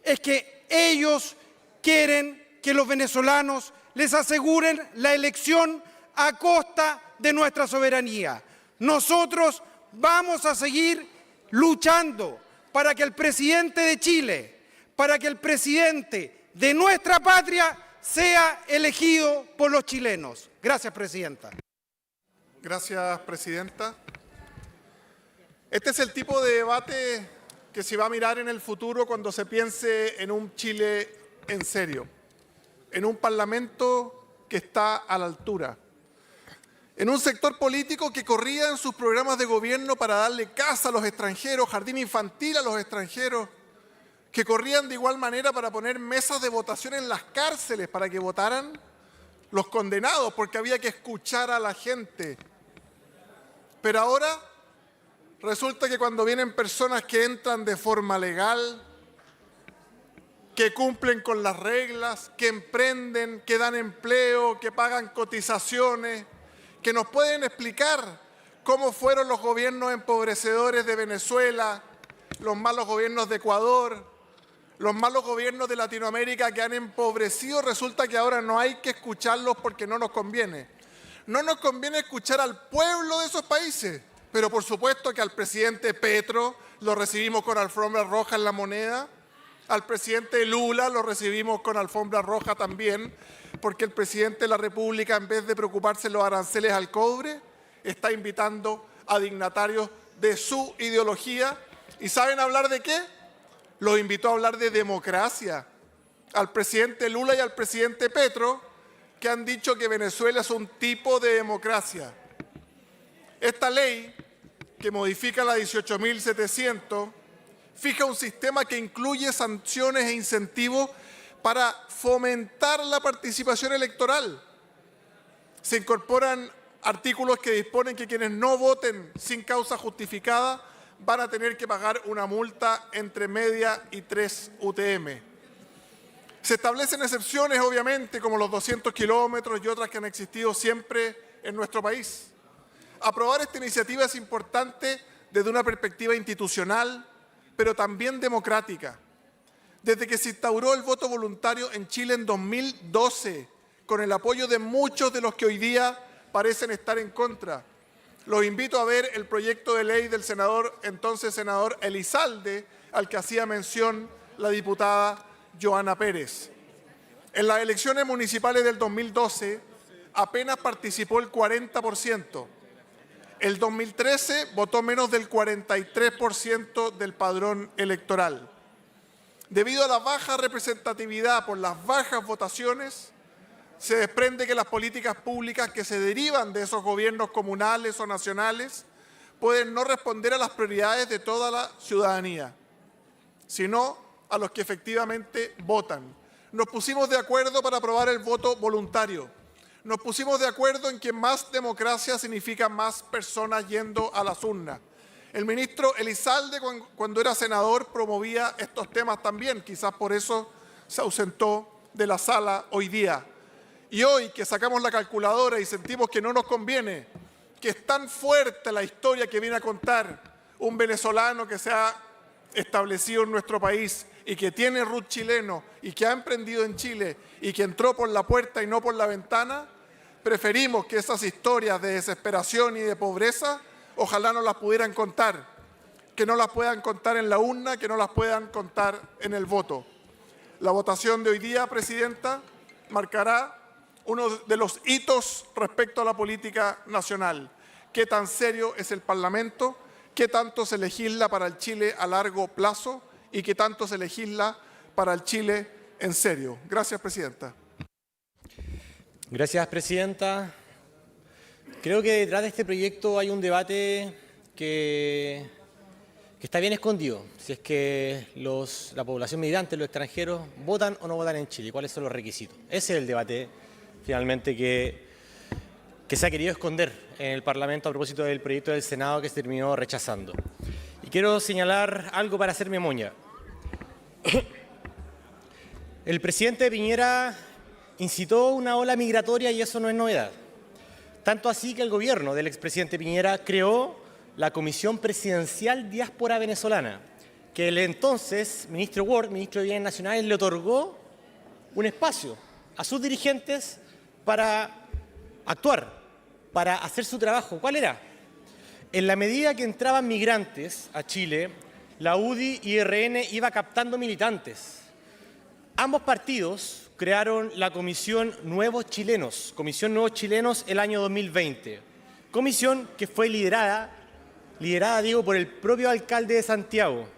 Speaker 11: es que ellos quieren que los venezolanos les aseguren la elección a costa de nuestra soberanía. Nosotros vamos a seguir luchando para que el presidente de Chile, para que el presidente de nuestra patria sea elegido por los chilenos. Gracias, presidenta.
Speaker 12: Gracias, presidenta. Este es el tipo de debate que se va a mirar en el futuro cuando se piense en un Chile en serio, en un parlamento que está a la altura, en un sector político que corría en sus programas de gobierno para darle casa a los extranjeros, jardín infantil a los extranjeros, que corrían de igual manera para poner mesas de votación en las cárceles para que votaran los condenados, porque había que escuchar a la gente. Pero ahora resulta que cuando vienen personas que entran de forma legal, que cumplen con las reglas, que emprenden, que dan empleo, que pagan cotizaciones, que nos pueden explicar cómo fueron los gobiernos empobrecedores de Venezuela, los malos gobiernos de Ecuador, los malos gobiernos de Latinoamérica que han empobrecido, resulta que ahora no hay que escucharlos porque no nos conviene. No nos conviene escuchar al pueblo de esos países, pero por supuesto que al presidente Petro lo recibimos con alfombra roja en La Moneda, al presidente Lula lo recibimos con alfombra roja también, porque el presidente de la República, en vez de preocuparse de los aranceles al cobre, está invitando a dignatarios de su ideología. ¿Y saben hablar de qué? Los invitó a hablar de democracia. Al presidente Lula y al presidente Petro, que han dicho que Venezuela es un tipo de democracia. Esta ley, que modifica la 18.700, fija un sistema que incluye sanciones e incentivos para fomentar la participación electoral. Se incorporan artículos que disponen que quienes no voten sin causa justificada van a tener que pagar una multa entre media y 3 UTM. Se establecen excepciones, obviamente, como los 200 kilómetros y otras que han existido siempre en nuestro país. Aprobar esta iniciativa es importante desde una perspectiva institucional, pero también democrática. Desde que se instauró el voto voluntario en Chile en 2012, con el apoyo de muchos de los que hoy día parecen estar en contra. Los invito a ver el proyecto de ley del entonces senador Elizalde, al que hacía mención la diputada Joana Pérez. En las elecciones municipales del 2012 apenas participó el 40%. El 2013 votó menos del 43% del padrón electoral. Debido a la baja representatividad por las bajas votaciones, se desprende que las políticas públicas que se derivan de esos gobiernos comunales o nacionales pueden no responder a las prioridades de toda la ciudadanía, sino a los que efectivamente votan. Nos pusimos de acuerdo para aprobar el voto voluntario. Nos pusimos de acuerdo en que más democracia significa más personas yendo a las urnas. El ministro Elizalde, cuando era senador, promovía estos temas también. Quizás por eso se ausentó de la sala hoy día. Y hoy que sacamos la calculadora y sentimos que no nos conviene, que es tan fuerte la historia que viene a contar un venezolano que se ha establecido en nuestro país y que tiene root chileno y que ha emprendido en Chile y que entró por la puerta y no por la ventana, preferimos que esas historias de desesperación y de pobreza ojalá no las pudieran contar, que no las puedan contar en la urna, que no las puedan contar en el voto. La votación de hoy día, presidenta, marcará uno de los hitos respecto a la política nacional. ¿Qué tan serio es el Parlamento? ¿Qué tanto se legisla para el Chile a largo plazo? ¿Y qué tanto se legisla para el Chile en serio? Gracias, presidenta.
Speaker 13: Gracias, presidenta. Creo que detrás de este proyecto hay un debate que está bien escondido. Si es que la población migrante, los extranjeros, votan o no votan en Chile. ¿Cuáles son los requisitos? Ese es el debate, finalmente, que se ha querido esconder en el Parlamento a propósito del proyecto del Senado que se terminó rechazando. Y quiero señalar algo para hacerme moña. El presidente Piñera incitó una ola migratoria y eso no es novedad. Tanto así que el gobierno del expresidente Piñera creó la Comisión Presidencial Diáspora Venezolana, que el entonces ministro Ward, ministro de Bienes Nacionales, le otorgó un espacio a sus dirigentes para actuar, para hacer su trabajo. ¿Cuál era? En la medida que entraban migrantes a Chile, la UDI y RN iba captando militantes. Ambos partidos crearon la Comisión Nuevos Chilenos, el año 2020. Comisión que fue liderada, digo, por el propio alcalde de Santiago,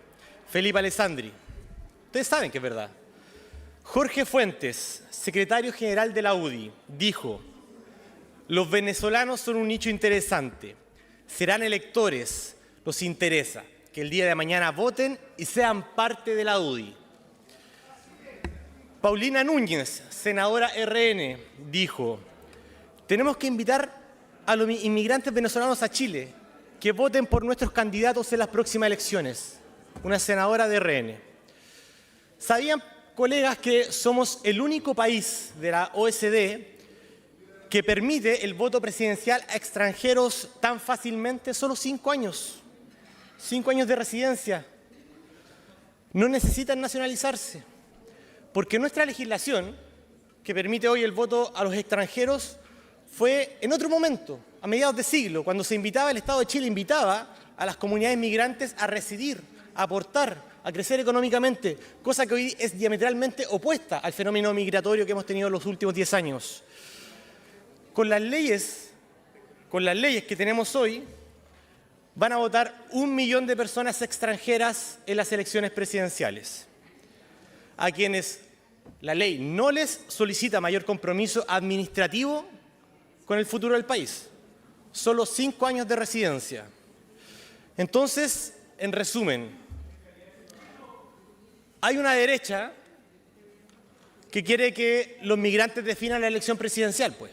Speaker 13: Felipe Alessandri. Ustedes saben que es verdad. Jorge Fuentes, secretario general de la UDI, dijo: los venezolanos son un nicho interesante, serán electores, nos interesa que el día de mañana voten y sean parte de la UDI. Paulina Núñez, senadora RN, dijo: tenemos que invitar a los inmigrantes venezolanos a Chile, que voten por nuestros candidatos en las próximas elecciones. Una senadora de RN. ¿Sabían, colegas, que somos el único país de la OECD que permite el voto presidencial a extranjeros tan fácilmente? Solo 5 años. 5 años de residencia. No necesitan nacionalizarse. Porque nuestra legislación, que permite hoy el voto a los extranjeros, fue en otro momento, a mediados de siglo, cuando se invitaba, el Estado de Chile invitaba a las comunidades migrantes a residir, a aportar, a crecer económicamente, cosa que hoy es diametralmente opuesta al fenómeno migratorio que hemos tenido en los últimos 10 años. Con las leyes que tenemos hoy, van a votar 1 millón de personas extranjeras en las elecciones presidenciales, a quienes la ley no les solicita mayor compromiso administrativo con el futuro del país. Solo 5 años de residencia. Entonces, en resumen, hay una derecha que quiere que los migrantes definan la elección presidencial, pues.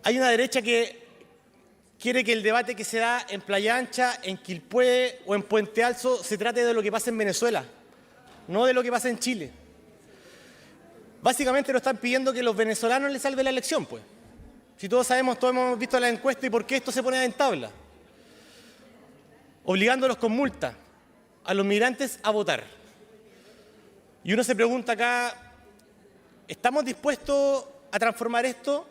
Speaker 13: Hay una derecha que quiere que el debate que se da en Playa Ancha, en Quilpué o en Puente Alto se trate de lo que pasa en Venezuela, no de lo que pasa en Chile. Básicamente nos están pidiendo que los venezolanos les salven la elección, pues. Si todos sabemos, todos hemos visto la encuesta y por qué esto se pone en tabla. Obligándolos con multa a los migrantes a votar. Y uno se pregunta acá, ¿estamos dispuestos a transformar esto?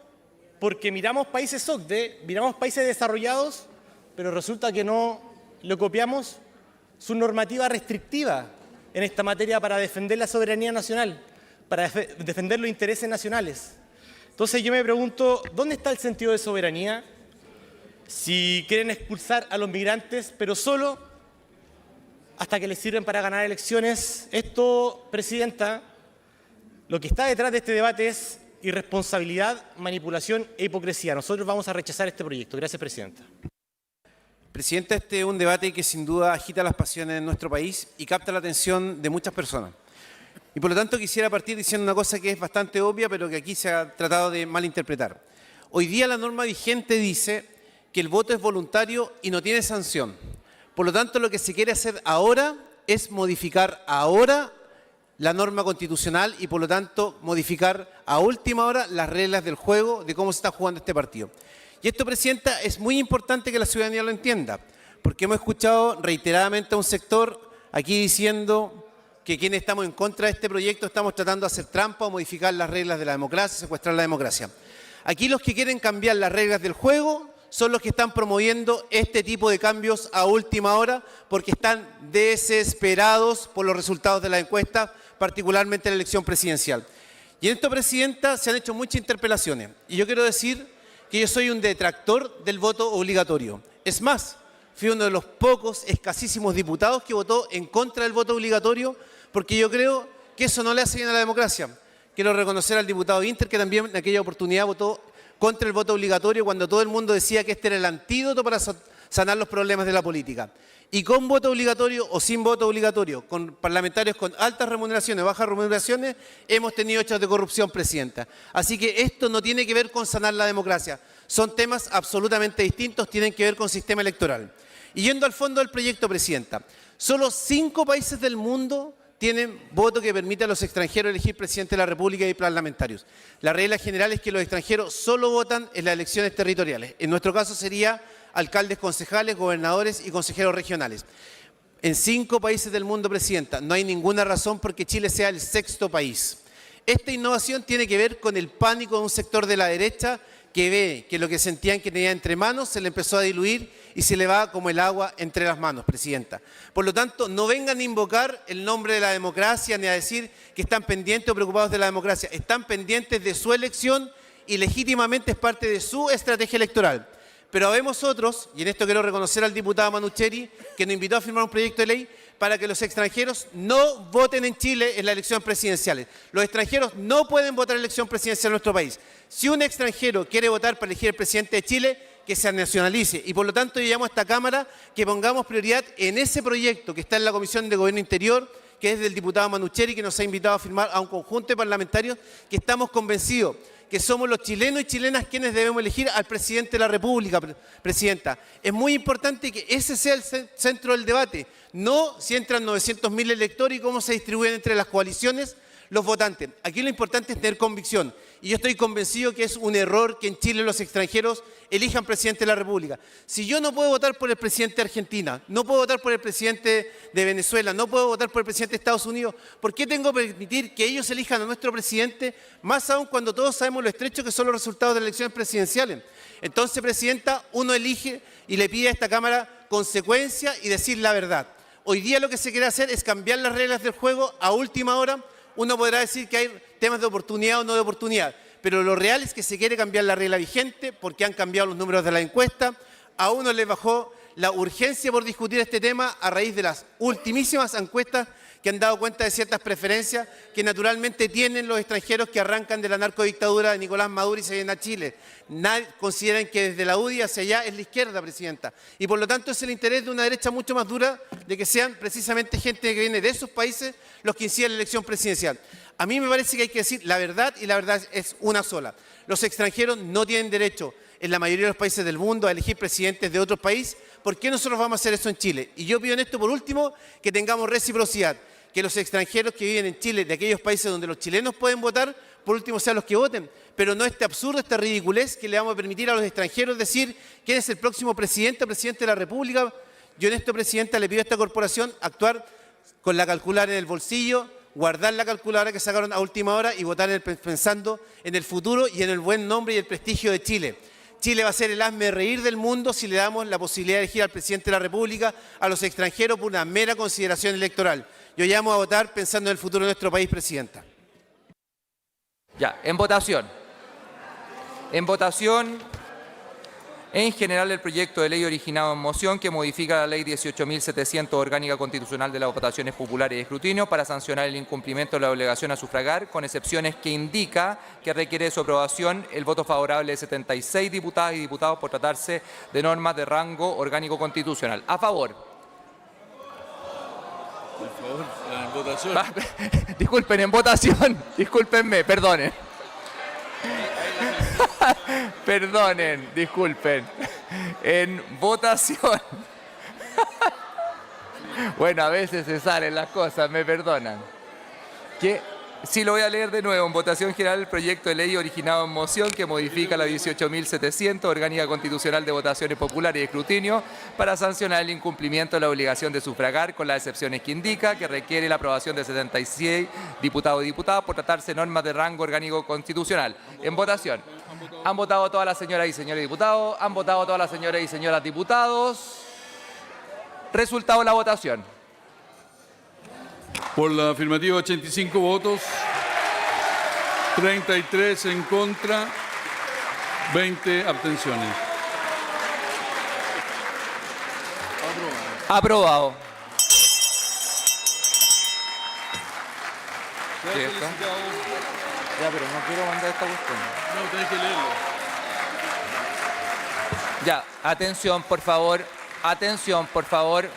Speaker 13: Porque miramos países OCDE, miramos países desarrollados, pero resulta que no le copiamos su normativa restrictiva en esta materia para defender la soberanía nacional, para defender los intereses nacionales. Entonces yo me pregunto, ¿dónde está el sentido de soberanía? Si quieren expulsar a los migrantes, pero solo hasta que les sirven para ganar elecciones. Esto, Presidenta, lo que está detrás de este debate es irresponsabilidad, manipulación e hipocresía. Nosotros vamos a rechazar este proyecto. Gracias, Presidenta.
Speaker 14: Presidenta, este es un debate que sin duda agita las pasiones en nuestro país y capta la atención de muchas personas. Y por lo tanto quisiera partir diciendo una cosa que es bastante obvia, pero que aquí se ha tratado de malinterpretar. Hoy día la norma vigente dice que el voto es voluntario y no tiene sanción. Por lo tanto, lo que se quiere hacer ahora es modificar ahora la norma constitucional y por lo tanto modificar a última hora las reglas del juego de cómo se está jugando este partido. Y esto, Presidenta, es muy importante que la ciudadanía lo entienda, porque hemos escuchado reiteradamente a un sector aquí diciendo que quienes estamos en contra de este proyecto estamos tratando de hacer trampa o modificar las reglas de la democracia, secuestrar la democracia. Aquí los que quieren cambiar las reglas del juego son los que están promoviendo este tipo de cambios a última hora porque están desesperados por los resultados de la encuesta, particularmente en la elección presidencial. Y en esto, Presidenta, se han hecho muchas interpelaciones. Y yo quiero decir que yo soy un detractor del voto obligatorio. Es más, fui uno de los pocos, escasísimos diputados que votó en contra del voto obligatorio porque yo creo que eso no le hace bien a la democracia. Quiero reconocer al diputado Inter que también en aquella oportunidad votó contra el voto obligatorio cuando todo el mundo decía que este era el antídoto para sanar los problemas de la política. Y con voto obligatorio o sin voto obligatorio, con parlamentarios con altas remuneraciones, bajas remuneraciones, hemos tenido hechos de corrupción, Presidenta. Así que esto no tiene que ver con sanar la democracia. Son temas absolutamente distintos, tienen que ver con sistema electoral. Y yendo al fondo del proyecto, Presidenta, solo 5 países del mundo tienen voto que permite a los extranjeros elegir presidente de la República y parlamentarios. La regla general es que los extranjeros solo votan en las elecciones territoriales. En nuestro caso sería alcaldes, concejales, gobernadores y consejeros regionales. en 5 países del mundo, Presidenta. No hay ninguna razón por que Chile sea el 6º país. Esta innovación tiene que ver con el pánico de un sector de la derecha que ve que lo que sentían que tenía entre manos se le empezó a diluir y se le va como el agua entre las manos, Presidenta. Por lo tanto, no vengan a invocar el nombre de la democracia ni a decir que están pendientes o preocupados de la democracia. Están pendientes de su elección y legítimamente es parte de su estrategia electoral. Pero habemos otros, y en esto quiero reconocer al diputado Manucheri, que nos invitó a firmar un proyecto de ley para que los extranjeros no voten en Chile en las elecciones presidenciales. Los extranjeros no pueden votar en la elección presidencial en nuestro país. Si un extranjero quiere votar para elegir el presidente de Chile, que se nacionalice. Y por lo tanto, yo llamo a esta Cámara que pongamos prioridad en ese proyecto que está en la Comisión de Gobierno Interior, que es del diputado Manucheri, que nos ha invitado a firmar a un conjunto de parlamentarios que estamos convencidos que somos los chilenos y chilenas quienes debemos elegir al presidente de la República, Presidenta. Es muy importante que ese sea el centro del debate, no si entran 900.000 electores y cómo se distribuyen entre las coaliciones los votantes. Aquí lo importante es tener convicción. Y yo estoy convencido que es un error que en Chile los extranjeros elijan presidente de la República. Si yo no puedo votar por el presidente de Argentina, no puedo votar por el presidente de Venezuela, no puedo votar por el presidente de Estados Unidos, ¿por qué tengo que permitir que ellos elijan a nuestro presidente, más aún cuando todos sabemos lo estrechos que son los resultados de las elecciones presidenciales? Entonces, Presidenta, uno elige y le pide a esta Cámara consecuencia y decir la verdad. Hoy día lo que se quiere hacer es cambiar las reglas del juego a última hora. Uno podrá decir que hay temas de oportunidad o no de oportunidad, pero lo real es que se quiere cambiar la regla vigente porque han cambiado los números de la encuesta. A uno le bajó la urgencia por discutir este tema a raíz de las ultimísimas encuestas que han dado cuenta de ciertas preferencias que naturalmente tienen los extranjeros que arrancan de la narcodictadura de Nicolás Maduro y se vienen a Chile. Consideran que desde la UDI hacia allá es la izquierda, Presidenta. Y por lo tanto es el interés de una derecha mucho más dura de que sean precisamente gente que viene de esos países los que inciden en la elección presidencial. A mí me parece que hay que decir la verdad y la verdad es una sola. Los extranjeros no tienen derecho en la mayoría de los países del mundo a elegir presidentes de otros países. ¿Por qué nosotros vamos a hacer eso en Chile? Y yo pido en esto, por último, que tengamos reciprocidad. Que los extranjeros que viven en Chile, de aquellos países donde los chilenos pueden votar, por último sean los que voten. Pero no este absurdo, esta ridiculez que le vamos a permitir a los extranjeros decir quién es el próximo presidente o presidente de la República. Yo en esto, Presidenta, le pido a esta corporación actuar con la calculadora en el bolsillo, guardar la calculadora que sacaron a última hora y votar pensando en el futuro y en el buen nombre y el prestigio de Chile. Chile va a ser el hazme reír del mundo si le damos la posibilidad de elegir al presidente de la República a los extranjeros por una mera consideración electoral. Yo llamo a votar pensando en el futuro de nuestro país, Presidenta.
Speaker 5: Ya, en votación. En votación, en general, el proyecto de ley originado en moción que modifica la ley 18.700 orgánica constitucional de las votaciones populares y escrutinio para sancionar el incumplimiento de la obligación a sufragar, con excepciones que indica que requiere de su aprobación el voto favorable de 76 diputadas y diputados por tratarse de normas de rango orgánico constitucional. A favor.
Speaker 15: Por favor, en votación.
Speaker 5: Disculpen, en votación. Discúlpenme, perdonen. Perdonen, disculpen. En votación. Bueno, a veces se salen las cosas, me perdonan. Sí, lo voy a leer de nuevo. En votación general el proyecto de ley originado en moción que modifica la 18.700 orgánica constitucional de votaciones populares y escrutinio para sancionar el incumplimiento de la obligación de sufragar, con las excepciones que indica que requiere la aprobación de 76 diputados y diputadas por tratarse de normas de rango orgánico constitucional. En votación. Han votado todas las señoras y señores diputados. Han votado todas las señoras y señoras diputados. Resultado de la votación.
Speaker 15: Por la afirmativa, 85 votos, 33 en contra, 20 abstenciones.
Speaker 5: Aprobado. Ya, pero no quiero mandar esta cuestión.
Speaker 15: No, tenés que leerlo.
Speaker 5: Ya, atención, por favor. Atención, por favor.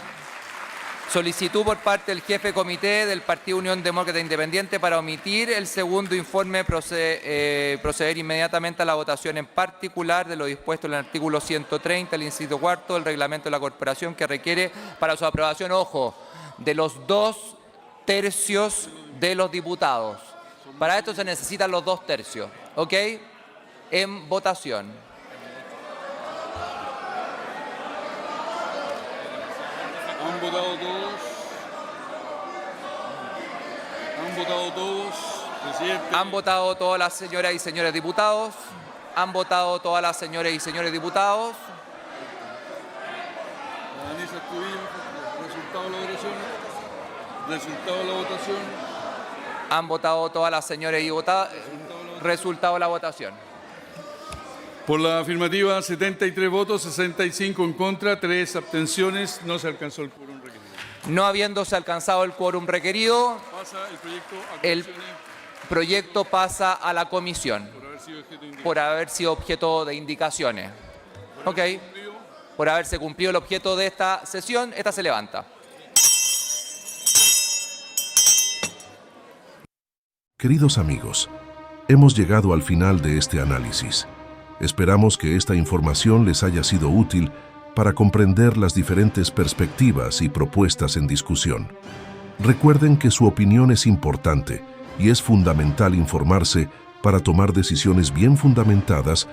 Speaker 5: Solicitud por parte del jefe de comité del Partido Unión Demócrata Independiente para omitir el segundo informe, proceder inmediatamente a la votación en particular de lo dispuesto en el artículo 130, el inciso cuarto del reglamento de la corporación, que requiere para su aprobación, ojo, de los 2/3 de los diputados. Para esto se necesitan los 2/3, ¿ok? En votación.
Speaker 15: ¿Han votado todos? ¿Han votado todos, presidente?
Speaker 5: ¿Han votado todas las señoras y señores diputados? ¿Han votado todas las señoras y señores diputados?
Speaker 15: Vanessa Estudillo, resultado de la votación. Resultado de la votación.
Speaker 5: ¿Han votado todas las señoras y diputadas? Resultado de la votación.
Speaker 15: Por la afirmativa, 73 votos, 65 en contra, 3 abstenciones. No se alcanzó el quórum requerido.
Speaker 5: No habiéndose alcanzado el quórum requerido,
Speaker 15: Pasa el proyecto a
Speaker 5: el
Speaker 15: comisiones
Speaker 5: proyecto pasa a la comisión
Speaker 15: por haber sido objeto de indicación.
Speaker 5: por haber sido objeto de indicaciones. Ok. Por haberse cumplido el objeto de esta sesión, esta se levanta.
Speaker 4: Queridos amigos, hemos llegado al final de este análisis. Esperamos que esta información les haya sido útil para comprender las diferentes perspectivas y propuestas en discusión. Recuerden que su opinión es importante y es fundamental informarse para tomar decisiones bien fundamentadas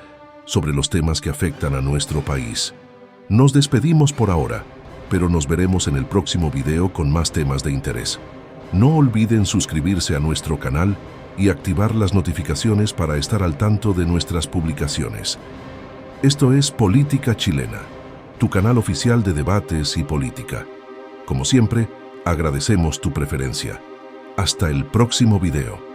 Speaker 4: sobre los temas que afectan a nuestro país. Nos despedimos por ahora, pero nos veremos en el próximo video con más temas de interés. No olviden suscribirse a nuestro canal y activar las notificaciones para estar al tanto de nuestras publicaciones. Esto es Política Chilena, tu canal oficial de debates y política. Como siempre, agradecemos tu preferencia. Hasta el próximo video.